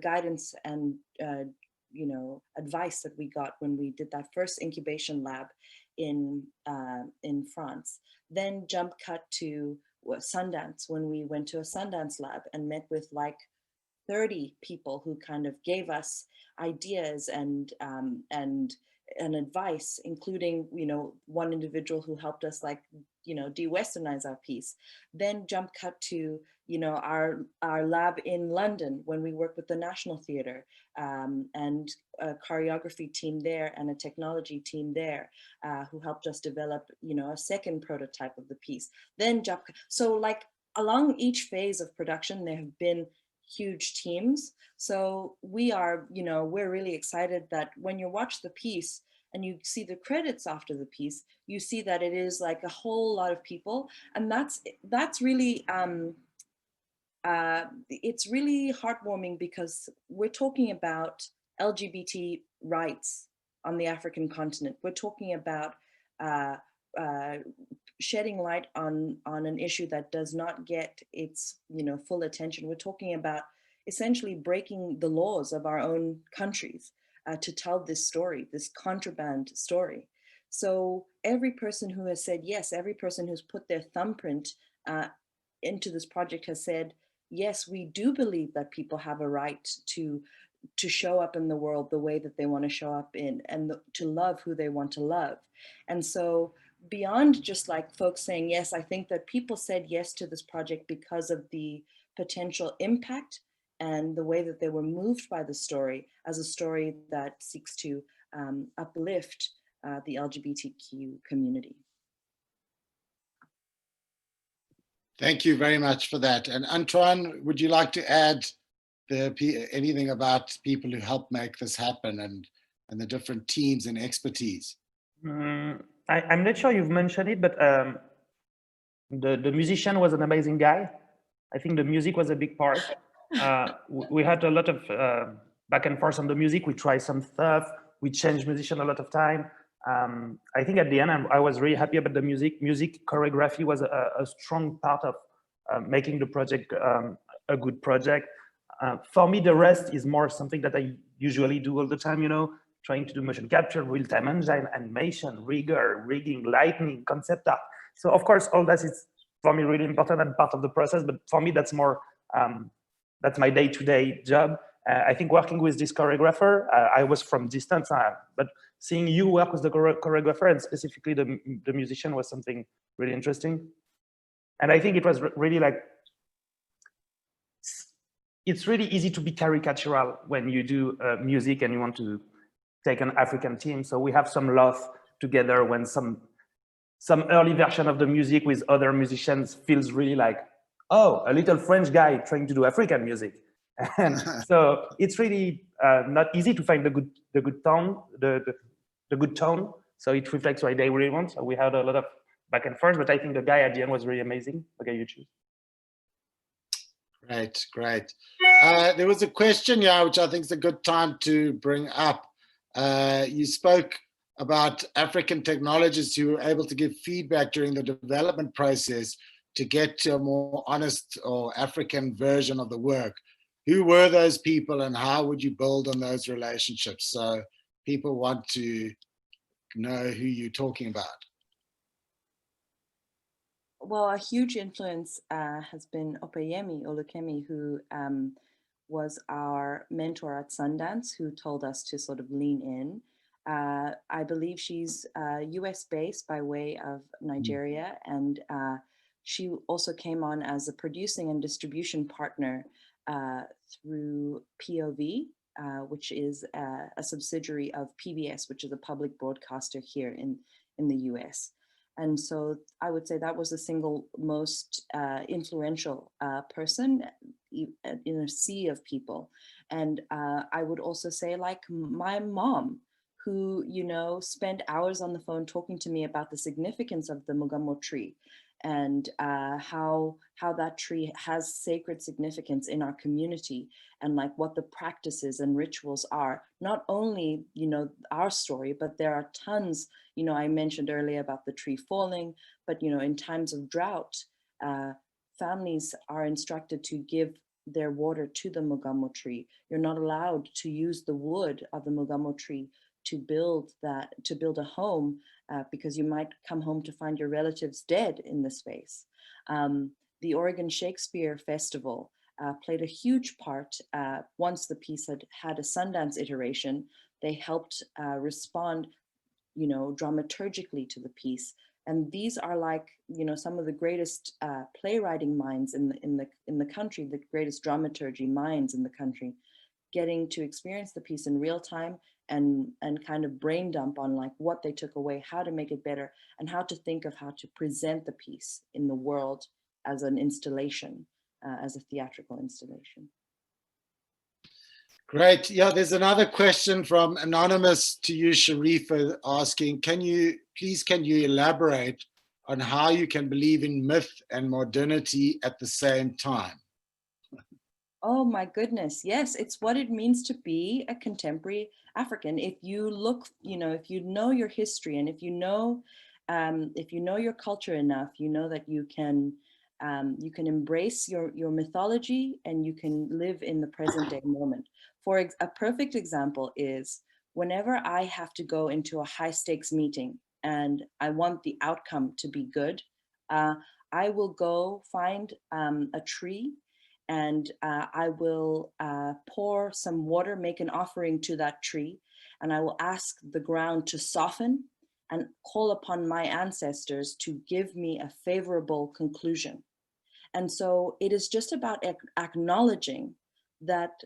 guidance and advice that we got when we did that first incubation lab in France, then jump cut to Sundance, when we went to a Sundance lab and met with like 30 people who kind of gave us ideas and advice, including, one individual who helped us like, de-Westernize our piece. Then jump cut to, our lab in London when we worked with the National Theatre, and a choreography team there and a technology team there who helped us develop, a second prototype of the piece. Then so like along each phase of production, there have been huge teams. So we are, we're really excited that when you watch the piece and you see the credits after the piece, you see that it is like a whole lot of people. And that's really, it's really heartwarming, because we're talking about LGBT rights on the African continent. We're talking about shedding light on an issue that does not get its full attention. We're talking about essentially breaking the laws of our own countries to tell this story, this contraband story. So every person who has said yes, every person who's put their thumbprint into this project has said, yes, we do believe that people have a right to show up in the world the way that they want to show up in, and to love who they want to love. And so beyond just like folks saying yes, I think that people said yes to this project because of the potential impact and the way that they were moved by the story as a story that seeks to uplift the LGBTQ community. Thank you very much for that. And Antoine, would you like to add anything about people who helped make this happen and the different teams and expertise? I'm not sure you've mentioned it, but the musician was an amazing guy. I think the music was a big part. We had a lot of back and forth on the music. We tried some stuff. We changed musician a lot of time. I think at the end, I was really happy about the music. Music choreography was a strong part of making the project a good project. For me, the rest is more something that I usually do all the time, trying to do motion capture, real-time engine, animation, rigor, rigging, lighting, concept art. So of course, all that is for me really important and part of the process, but for me, that's more, that's my day-to-day job. I think working with this choreographer, I was from distance, but seeing you work with the choreographer and specifically the musician was something really interesting. And I think it was really like, it's really easy to be caricatural when you do music and you want to take an African team. So we have some love together when some some early version of the music with other musicians feels really like, oh, a little French guy trying to do African music. And so it's really not easy to find the good tone, the good tone. So it reflects what they really want. So we had a lot of back and forth, but I think the guy at the end was really amazing. Okay, you choose. Great, great. There was a question here, which I think is a good time to bring up. You spoke about African technologists who were able to give feedback during the development process to get to a more honest or African version of the work. Who were those people and how would you build on those relationships? So people want to know who you're talking about. Well, a huge influence has been Opeyemi Olukemi, who was our mentor at Sundance, who told us to sort of lean in. I believe she's US based by way of Nigeria, and she also came on as a producing and distribution partner through POV, which is a subsidiary of PBS, which is a public broadcaster here in the US. And so I would say that was the single most influential person in a sea of people. And I would also say, like, my mom, who, you know, spent hours on the phone talking to me about the significance of the Mugamo tree and how that tree has sacred significance in our community, and like what the practices and rituals are. Not only, you know, our story, but there are tons, you know, I mentioned earlier about the tree falling, but, you know, in times of drought, families are instructed to give their water to the Mugamo tree. You're not allowed to use the wood of the Mugamo tree to build a home, because you might come home to find your relatives dead in the space. The Oregon Shakespeare Festival played a huge part. Once the piece had a Sundance iteration, they helped respond, you know, dramaturgically to the piece. And these are, like, you know, some of the greatest playwriting minds in the country, the greatest dramaturgy minds in the country, getting to experience the piece in real time and kind of brain dump on like what they took away, how to make it better, and how to think of how to present the piece in the world as an installation, as a theatrical installation. Great. Yeah, there's another question from Anonymous to you, Shariffa, asking, can you elaborate on how you can believe in myth and modernity at the same time? Oh my goodness, yes, it's what it means to be a contemporary African. If you look, you know, if you know your history, and if you know your culture enough, you know that you can embrace your mythology, and you can live in the present day moment. For a perfect example is whenever I have to go into a high stakes meeting and I want the outcome to be good, I will go find a tree, and I will pour some water, make an offering to that tree, and I will ask the ground to soften and call upon my ancestors to give me a favorable conclusion. And so it is just about acknowledging that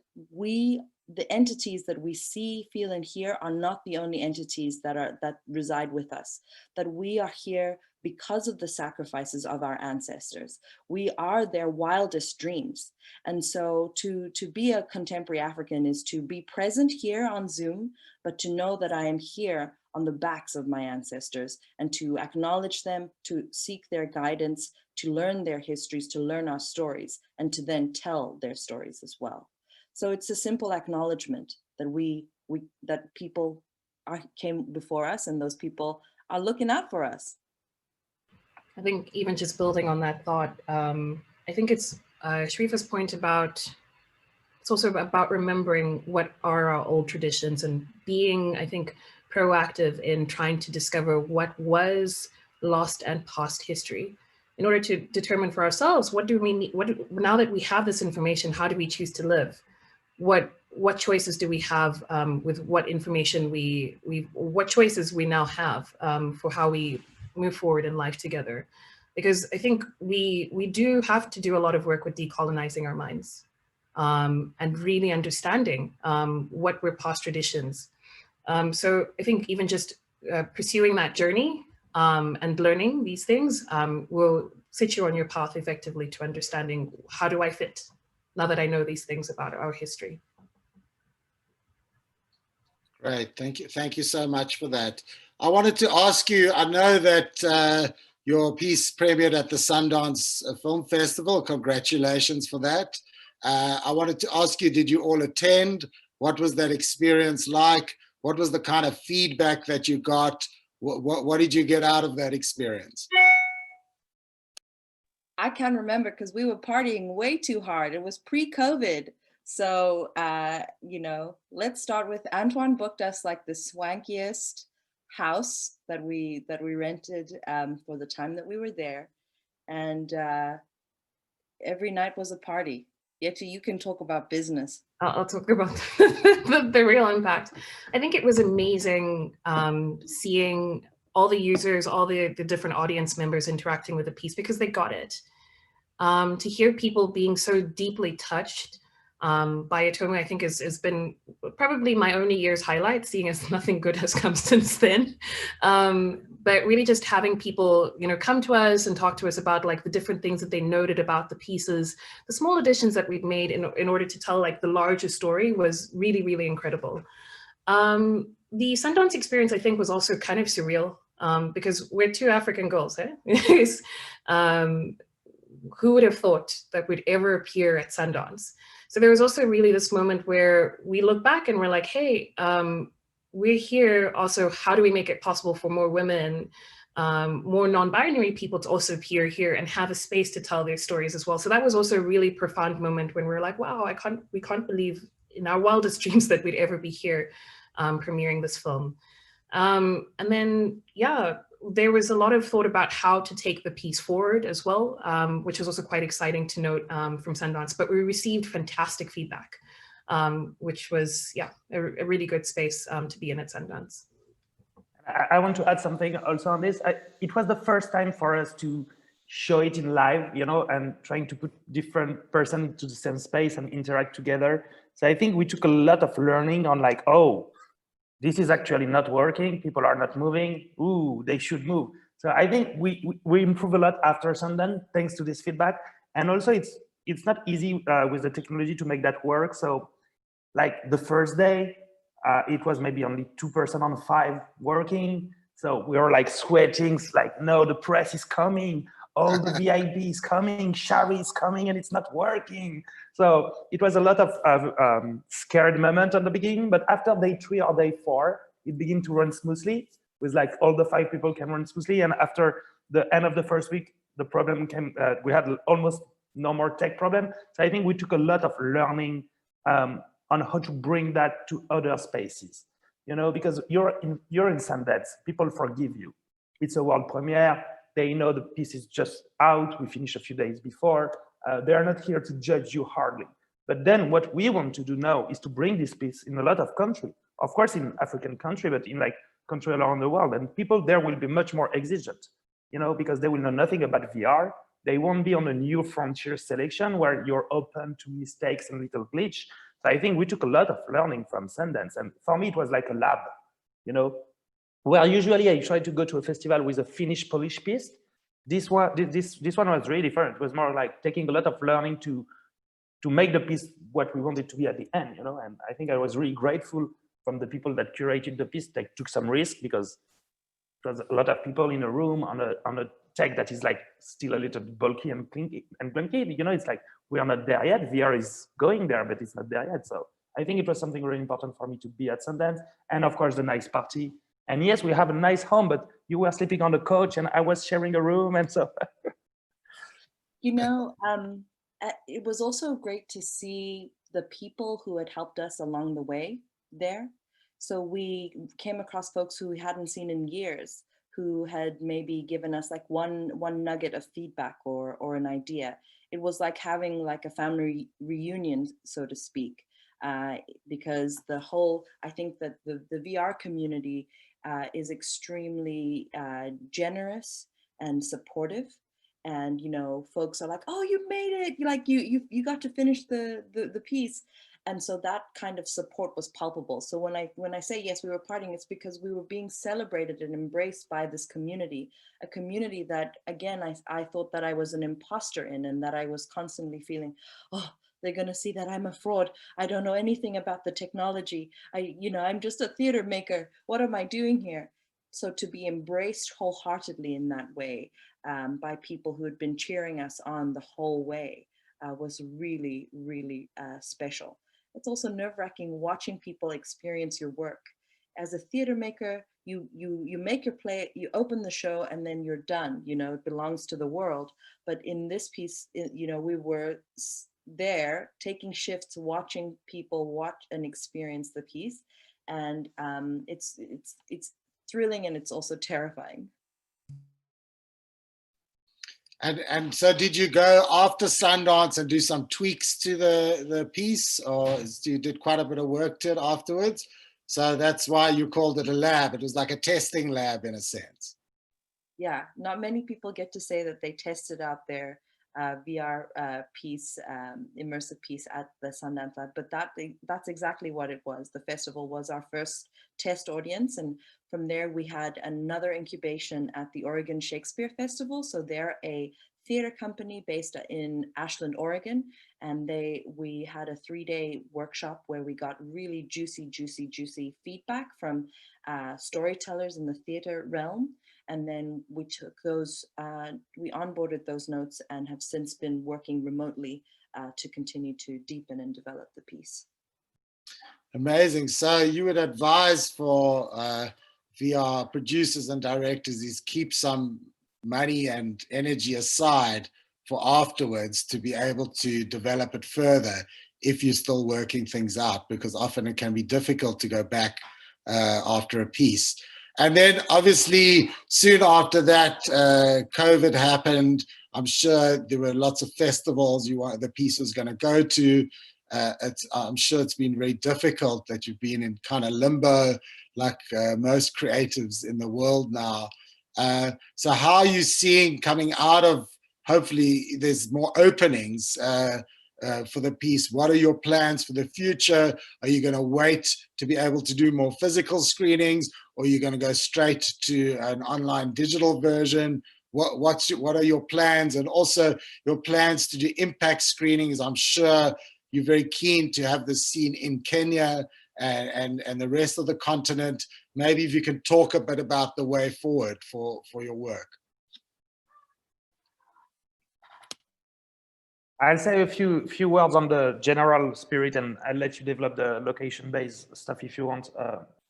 the entities that we see, feel, and hear are not the only entities that reside with us, that we are here because of the sacrifices of our ancestors. We are their wildest dreams. And so to be a contemporary African is to be present here on Zoom, but to know that I am here on the backs of my ancestors, and to acknowledge them, to seek their guidance, to learn their histories, to learn our stories, and to then tell their stories as well. So it's a simple acknowledgement that that people came before us, and those people are looking out for us. I think even just building on that thought, I think it's Shariffa's point about, it's also about remembering what are our old traditions and being, I think, proactive in trying to discover what was lost and past history in order to determine for ourselves, what do we need, now that we have this information, how do we choose to live? What choices do we have with what information what choices we now have for how we move forward in life together? Because I think we do have to do a lot of work with decolonizing our minds and really understanding what were past traditions. So I think even just pursuing that journey and learning these things will sit you on your path effectively to understanding, how do I fit now that I know these things about our history? Great, thank you. Thank you so much for that. I wanted to ask you, I know that your piece premiered at the Sundance Film Festival. Congratulations for that. I wanted to ask you, did you all attend? What was that experience like? What was the kind of feedback that you got? What did you get out of that experience? I can't remember because we were partying way too hard. It was pre-COVID. So, you know, let's start with Antoine booked us like the swankiest house that we rented for the time that we were there. And every night was a party. Yetu, you can talk about business. I'll talk about the real impact. I think it was amazing seeing all the users, all the different audience members interacting with the piece because they got it. To hear people being so deeply touched by Atomu, I think has been probably my only year's highlight, seeing as nothing good has come since then. But really just having people, you know, come to us and talk to us about like the different things that they noted about the pieces, the small additions that we've made in order to tell like the larger story was really, really incredible. The Sundance experience, I think, was also kind of surreal because we're two African girls, eh? Who would have thought that we'd ever appear at Sundance? So there was also really this moment where we look back and we're like, hey, we're here also, how do we make it possible for more women, more non-binary people to also appear here and have a space to tell their stories as well? So that was also a really profound moment when we're like, wow, we can't believe in our wildest dreams that we'd ever be here premiering this film. And then, yeah, there was a lot of thought about how to take the piece forward as well, which was also quite exciting to note from Sundance, but we received fantastic feedback, which was, yeah, a really good space to be in at Sundance. I want to add something also on this. It was the first time for us to show it in live, you know, and trying to put different persons into the same space and interact together. So I think we took a lot of learning on like, oh, this is actually not working. People are not moving. Ooh, they should move. So I think we improve a lot after Sundance, thanks to this feedback. And also it's not easy with the technology to make that work. So like the first day, it was maybe only 2% on 5 working. So we were like sweating, like, no, the press is coming. All the VIP is coming, Shari is coming, and it's not working. So it was a lot of scared moment at the beginning, but after day 3 or day 4, it began to run smoothly with like all the 5 people can run smoothly. And after the end of the first week, the problem came, we had almost no more tech problem. So I think we took a lot of learning on how to bring that to other spaces, you know, because you're in Sundance, people forgive you. It's a world premiere. They know the piece is just out. We finished a few days before. They are not here to judge you hardly. But then what we want to do now is to bring this piece in a lot of countries, of course in African country, but in like countries around the world. And people there will be much more exigent, you know, because they will know nothing about VR. They won't be on a new frontier selection where you're open to mistakes and little glitch. So I think we took a lot of learning from Sundance. And for me, it was like a lab, you know, where usually I try to go to a festival with a finished, polished piece. This one was really different. It was more like taking a lot of learning to make the piece what we wanted to be at the end, you know. And I think I was really grateful from the people that curated the piece. They took some risk because it was a lot of people in a room on a tech that is like still a little bulky and clunky. You know, it's like we are not there yet. VR is going there, but it's not there yet. So I think it was something really important for me to be at Sundance, and of course the nice party. And yes, we have a nice home, but you were sleeping on the couch and I was sharing a room, and so. You know, it was also great to see the people who had helped us along the way there. So we came across folks who we hadn't seen in years, who had maybe given us like one nugget of feedback or an idea. It was like having like a family reunion, so to speak, because the whole, I think that the VR community is extremely generous and supportive. And, you know, folks are like, oh, you made it. You got to finish the piece. And so that kind of support was palpable. So when I say yes, we were partying, it's because we were being celebrated and embraced by this community, a community that, again, I thought that I was an imposter in, and that I was constantly feeling, oh, they're going to see that I'm a fraud. I don't know anything about the technology. I'm just a theater maker. What am I doing here? So to be embraced wholeheartedly in that way by people who had been cheering us on the whole way was really, really special. It's also nerve-wracking watching people experience your work. As a theater maker, you make your play, you open the show, and then you're done. It belongs to the world. But in this piece, we were there taking shifts, watching people watch and experience the piece, and it's thrilling, and it's also terrifying. And so did you go after Sundance and do some tweaks to the piece, or you did quite a bit of work to it afterwards? So that's why you called it a lab. It was like a testing lab in a sense. Yeah, not many people get to say that they tested out their VR piece, immersive piece at the Sundance Lab, but that's exactly what it was. The festival was our first test audience, and from there we had another incubation at the Oregon Shakespeare Festival. So they're a theater company based in Ashland, Oregon, and we had a 3-day workshop where we got really juicy feedback from storytellers in the theater realm. And then we took those, we onboarded those notes and have since been working remotely to continue to deepen and develop the piece. Amazing. So you would advise for VR producers and directors is keep some money and energy aside for afterwards to be able to develop it further if you're still working things out, because often it can be difficult to go back after a piece. And then obviously soon after that, COVID happened. I'm sure there were lots of festivals the piece was going to go to. I'm sure it's been very difficult that you've been in kind of limbo like most creatives in the world now. So how are you seeing coming out of, hopefully there's more openings for the piece? What are your plans for the future? Are you going to wait to be able to do more physical screenings, or are you going to go straight to an online digital version? What are your plans, and also your plans to do impact screenings? I'm sure you're very keen to have this seen in Kenya and the rest of the continent. Maybe if you can talk a bit about the way forward for your work. I'll say a few words on the general spirit, and I'll let you develop the location-based stuff if you want,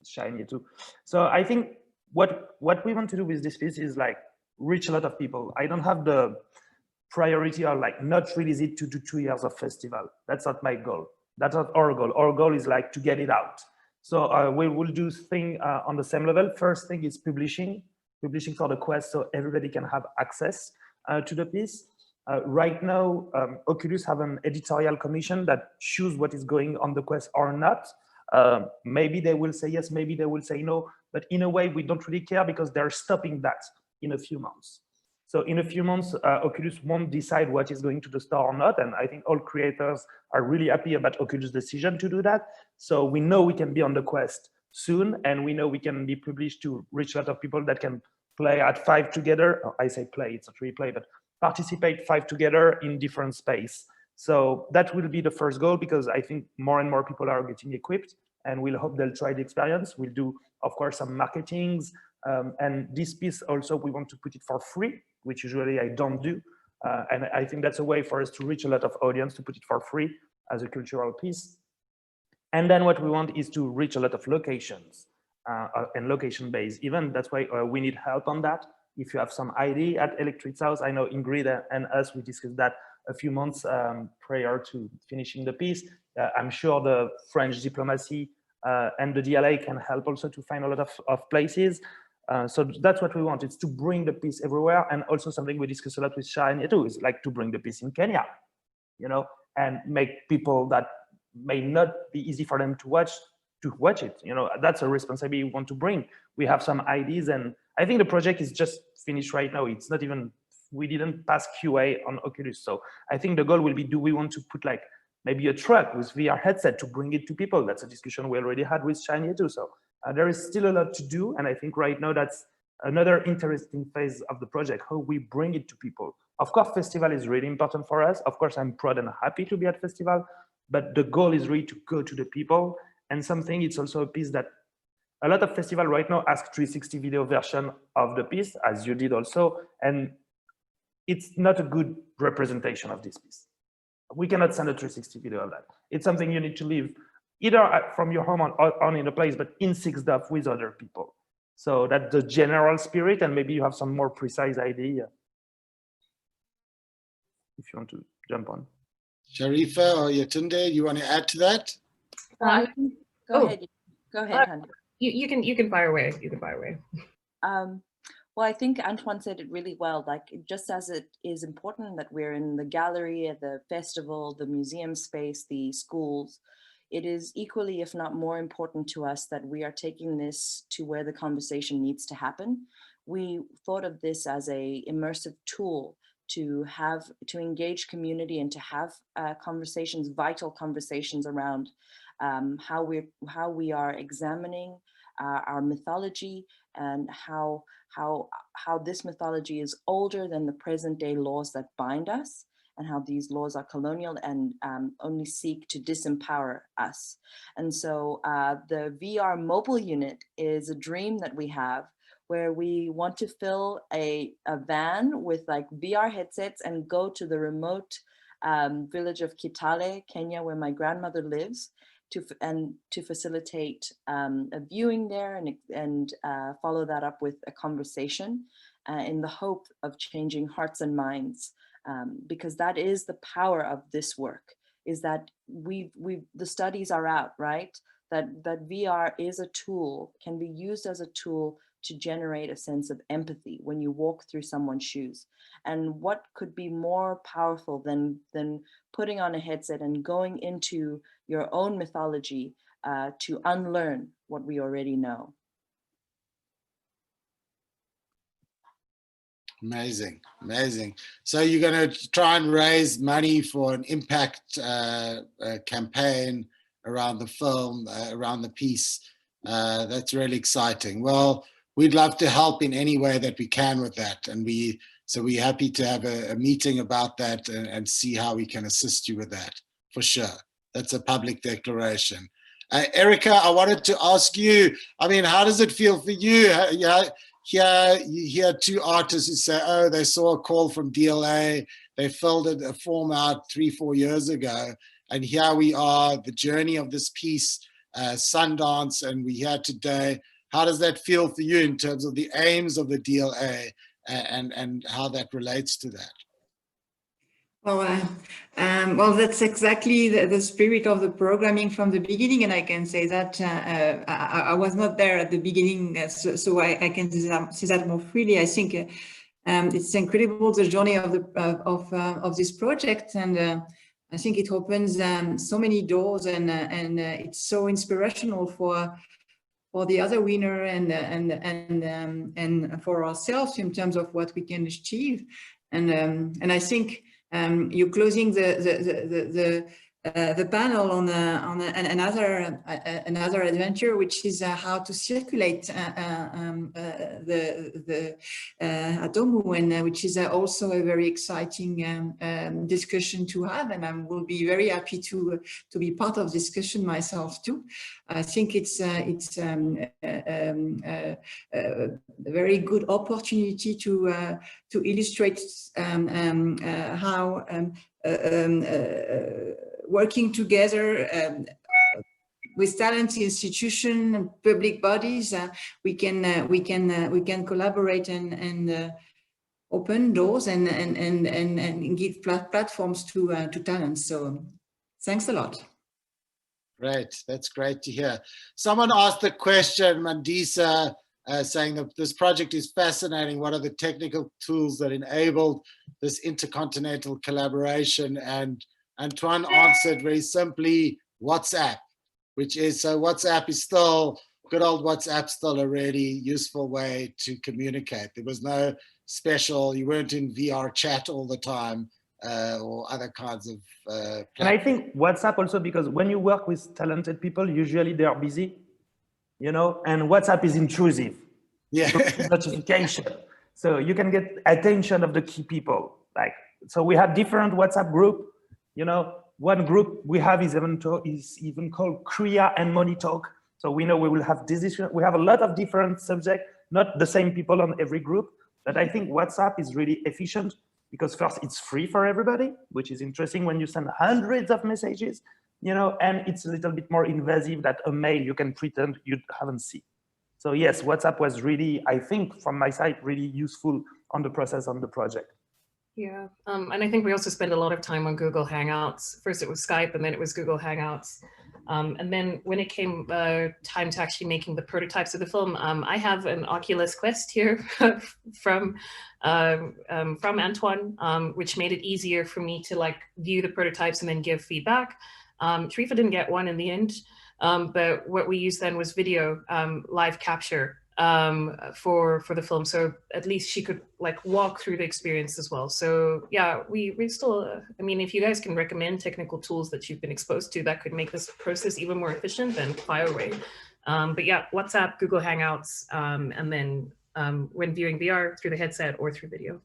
Shiny too. So I think what we want to do with this piece is like reach a lot of people. I don't have the priority or like not release it to do 2 years of festival. That's not my goal. That's not our goal. Our goal is like to get it out. So we will do things on the same level. First thing is publishing for the quest, so everybody can have access to the piece. Right now, Oculus have an editorial commission that choose what is going on the quest or not. Maybe they will say yes, maybe they will say no, but in a way we don't really care because they're stopping that in a few months. So in a few months, Oculus won't decide what is going to the store or not, and I think all creators are really happy about Oculus' decision to do that. So we know we can be on the quest soon, and we know we can be published to reach a lot of people that can play at 5 together. I say play, it's not really play, but participate 5 together in different space. So that will be the first goal, because I think more and more people are getting equipped, and we'll hope they'll try the experience. We'll do, of course, some marketings. And this piece also, we want to put it for free, which usually I don't do. And I think that's a way for us to reach a lot of audience, to put it for free as a cultural piece. And then what we want is to reach a lot of locations and location-based event. That's why we need help on that. If you have some idea at Electric's house, I know Ingrid and us, we discussed that a few months prior to finishing the piece. I'm sure the French diplomacy and the DLA can help also to find a lot of places. So that's what we want. It's to bring the piece everywhere, and also something we discuss a lot with Shah and Yetu is like to bring the piece in Kenya, you know, and make people that may not be easy for them to watch it. You know, that's a responsibility we want to bring. We have some ideas, and I think the project is just finished right now. It's not even, we didn't pass QA on Oculus. So I think the goal will be, do we want to put like maybe a truck with VR headset to bring it to people. That's a discussion we already had with Shiny too. So there is still a lot to do. And I think right now that's another interesting phase of the project, how we bring it to people. Of course, festival is really important for us. Of course, I'm proud and happy to be at festival, but the goal is really to go to the people. And something, it's also a piece that a lot of festival right now ask 360 video version of the piece, as you did also. And it's not a good representation of this piece. We cannot send a 360 video of that. It's something you need to live either from your home on in a place, but in synced up with other people. So that's the general spirit, and maybe you have some more precise idea if you want to jump on. Shariffa or Yetunde, you want to add to that? Go ahead. Go ahead, honey. You can fire away. You can fire away. Well, I think Antoine said it really well. Like, just as it is important that we're in the gallery, at the festival, the museum space, the schools, it is equally, if not more important to us that we are taking this to where the conversation needs to happen. We thought of this as a immersive tool to engage community and to have conversations, vital conversations around how we are examining our mythology, and how this mythology is older than the present day laws that bind us, and how these laws are colonial and only seek to disempower us. And so the VR mobile unit is a dream that we have, where we want to fill a van with like VR headsets and go to the remote village of Kitale, Kenya, where my grandmother lives, to facilitate a viewing there and follow that up with a conversation in the hope of changing hearts and minds, because that is the power of this work, is that the studies are out, right? That VR is a tool, can be used as a tool to generate a sense of empathy when you walk through someone's shoes. And what could be more powerful than putting on a headset and going into your own mythology to unlearn what we already know. Amazing, amazing. So you're going to try and raise money for an impact campaign around the film, around the piece. That's really exciting. Well, we'd love to help in any way that we can with that. And so we're happy to have a meeting about that and see how we can assist you with that, for sure. That's a public declaration. Erika, I wanted to ask you, I mean, how does it feel for you? Here you hear two artists who say, oh, they saw a call from DLA, they filled a form out 3-4 years ago, and here we are, the journey of this piece, Sundance, and we're here today. How does that feel for you in terms of the aims of the DLA and how that relates to that? Well, that's exactly the spirit of the programming from the beginning, and I can say that I was not there at the beginning, so I can say that more freely. I think it's incredible, the journey of this project, and I think it opens so many doors, and it's so inspirational for the other winner and for ourselves in terms of what we can achieve, and I think. You're closing the panel on another adventure, which is how to circulate the Atomu, and which is also a very exciting discussion to have, and I will be very happy to be part of discussion myself too. I think it's a very good opportunity to illustrate how working together with talent institutions and public bodies, we can collaborate and open doors and give platforms to talents. So thanks a lot. Great, that's great to hear. Someone asked the question, Mandisa, saying that this project is fascinating. What are the technical tools that enabled this intercontinental collaboration? And Antoine answered very simply, WhatsApp, which is, so WhatsApp is still, good old WhatsApp, still a really useful way to communicate. There was no special, you weren't in VR chat all the time. or other kinds of And I think WhatsApp also, because when you work with talented people, usually they are busy, you know, and WhatsApp is intrusive. Yeah. Notification. So you can get attention of the key people. Like, so we have different WhatsApp group, you know, one group we have is even called Kriya and Money Talk. So we know we will have decision. We have a lot of different subjects, not the same people on every group, but I think WhatsApp is really efficient because first it's free for everybody, which is interesting when you send hundreds of messages, you know, and it's a little bit more invasive than a mail you can pretend you haven't seen. So yes, WhatsApp was really, I think from my side, really useful on the process on the project. Yeah, and I think we also spent a lot of time on Google Hangouts. First it was Skype and then it was Google Hangouts. And then when it came time to actually making the prototypes of the film, I have an Oculus Quest here from Antoine, which made it easier for me to like view the prototypes and then give feedback. Shariffa didn't get one in the end, but what we used then was video live capture for the film, so at least she could like walk through the experience as well. So yeah, we still I mean, if you guys can recommend technical tools that you've been exposed to that could make this process even more efficient, then fire away. But yeah, WhatsApp, Google Hangouts, and then when viewing VR through the headset or through video.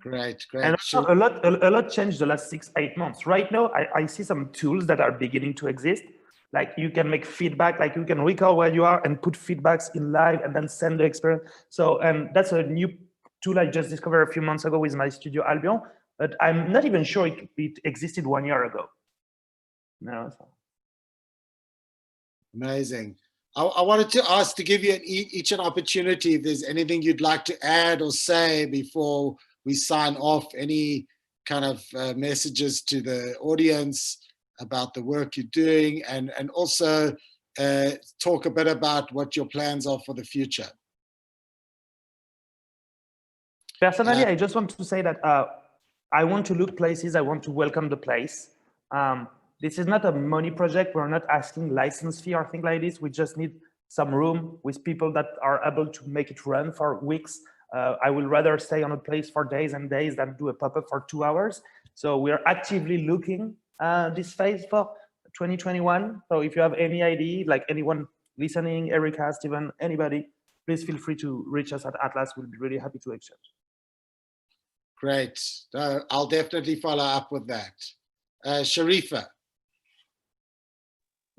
Great, great. And a lot changed the last 6-8 months. Right now, I see some tools that are beginning to exist. Like you can make feedback, like you can recall where you are and put feedbacks in live and then send the experience. So that's a new tool I just discovered a few months ago with my studio Albion, but I'm not even sure it existed 1 year ago. No. So. Amazing. I wanted to ask to give you each an opportunity if there's anything you'd like to add or say before we sign off, any kind of messages to the audience about the work you're doing, and also talk a bit about what your plans are for the future. Personally, I just want to say that I want to look places, I want to welcome the place. This is not a money project. We're not asking license fee or things like this. We just need some room with people that are able to make it run for weeks. I will rather stay on a place for days and days than do a pop-up for 2 hours. So we are actively looking this phase for 2021. So if you have any idea, like anyone listening, Erika, Steven, anybody, please feel free to reach us at Atlas. We'll be really happy to exchange. Great. I'll definitely follow up with that. Shariffa.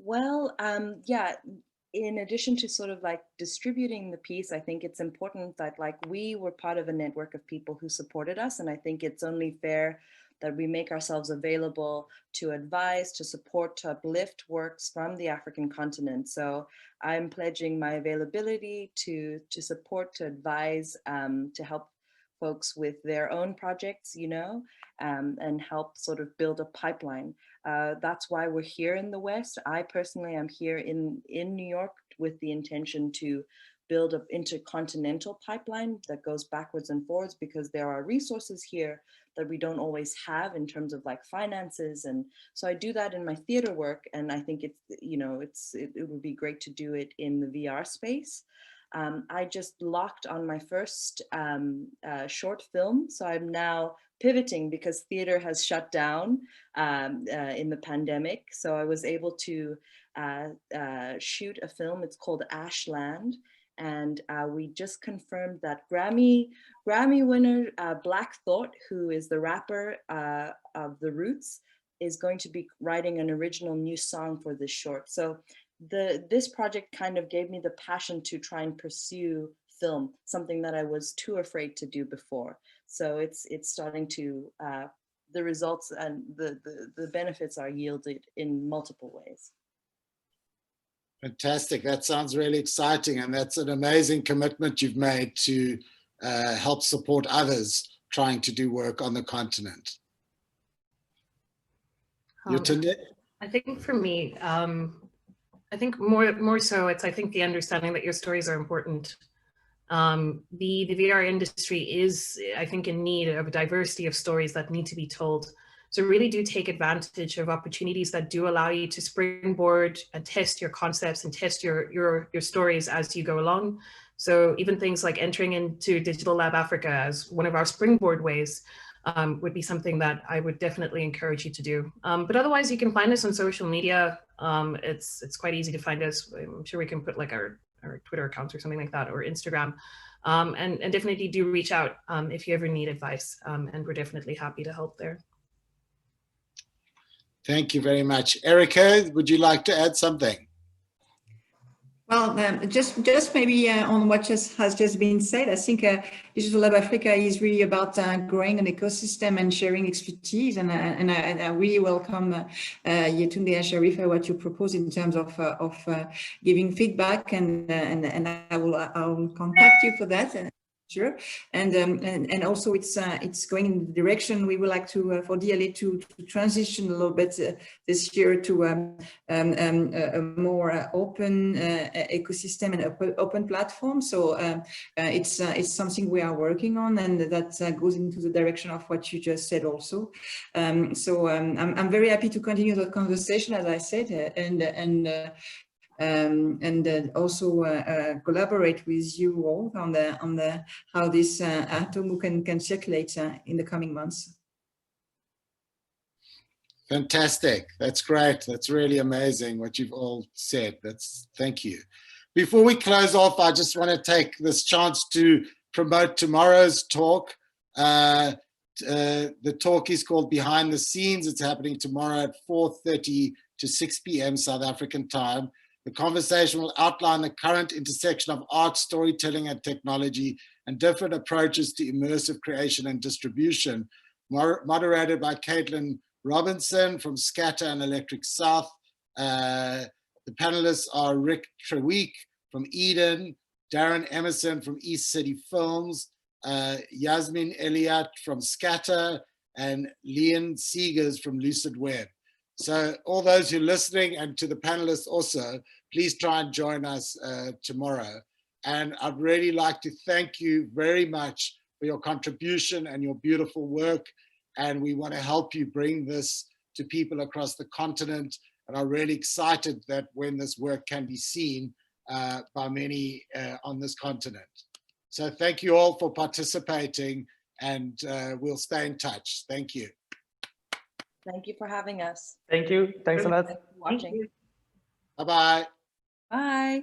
Well, yeah, in addition to sort of like distributing the piece, I think it's important that like we were part of a network of people who supported us. And I think it's only fair that we make ourselves available to advise, to support, to uplift works from the African continent. So I'm pledging my availability to support, to advise, to help folks with their own projects, you know, and help sort of build a pipeline. That's why we're here in the West. I personally am here in New York with the intention to build an intercontinental pipeline that goes backwards and forwards, because there are resources here that we don't always have in terms of like finances. And so I do that in my theater work. And I think it's, you know, it would be great to do it in the VR space. I just locked on my first short film. So I'm now pivoting because theater has shut down in the pandemic. So I was able to shoot a film. It's called Ashland. And we just confirmed that Grammy winner Black Thought, who is the rapper of The Roots, is going to be writing an original new song for this short. So this project kind of gave me the passion to try and pursue film, something that I was too afraid to do before. So it's starting to, the results and the benefits are yielded in multiple ways. Fantastic. That sounds really exciting. And that's an amazing commitment you've made to help support others trying to do work on the continent. Yetunde? I think for me, I think more so, I think the understanding that your stories are important. The VR industry is, I think, in need of a diversity of stories that need to be told. So really do take advantage of opportunities that do allow you to springboard and test your concepts and test your stories as you go along. So even things like entering into Digital Lab Africa as one of our springboard ways would be something that I would definitely encourage you to do. But otherwise, you can find us on social media. It's quite easy to find us. I'm sure we can put like our Twitter accounts or something like that, or Instagram. And definitely do reach out if you ever need advice. And we're definitely happy to help there. Thank you very much. Erika, would you like to add something? Well, just maybe on what has just been said, I think Digital Lab Africa is really about growing an ecosystem and sharing expertise, and I really welcome Yetunde and Shariffa what you propose in terms of giving feedback, and I will contact you for that. Sure, and also it's going in the direction we would like to for DLA to transition a little bit this year to a more open ecosystem and open platform. So it's something we are working on, and that goes into the direction of what you just said also. So I'm very happy to continue the conversation, as I said, and also collaborate with you all on the how this Atomu can circulate in the coming months. Fantastic. That's great. That's really amazing what you've all said. Thank you. Before we close off, I just want to take this chance to promote tomorrow's talk. The talk is called Behind the Scenes. It's happening tomorrow at 4:30 to 6 p.m. South African time. The conversation will outline the current intersection of art, storytelling, and technology, and different approaches to immersive creation and distribution. Moderated by Caitlin Robinson from Scatter and Electric South. The panelists are Rick Treweek from Eden, Darren Emerson from East City Films, Yasmin Eliat from Scatter, and Leon Seegers from Lucid Web. So all those who are listening, and to the panelists also, please try and join us tomorrow. And I'd really like to thank you very much for your contribution and your beautiful work. And we want to help you bring this to people across the continent, and are really excited that when this work can be seen by many on this continent. So thank you all for participating, and we'll stay in touch. Thank you. Thank you for having us. Thank you. Thanks a lot. Thanks for watching. Bye-bye. Bye.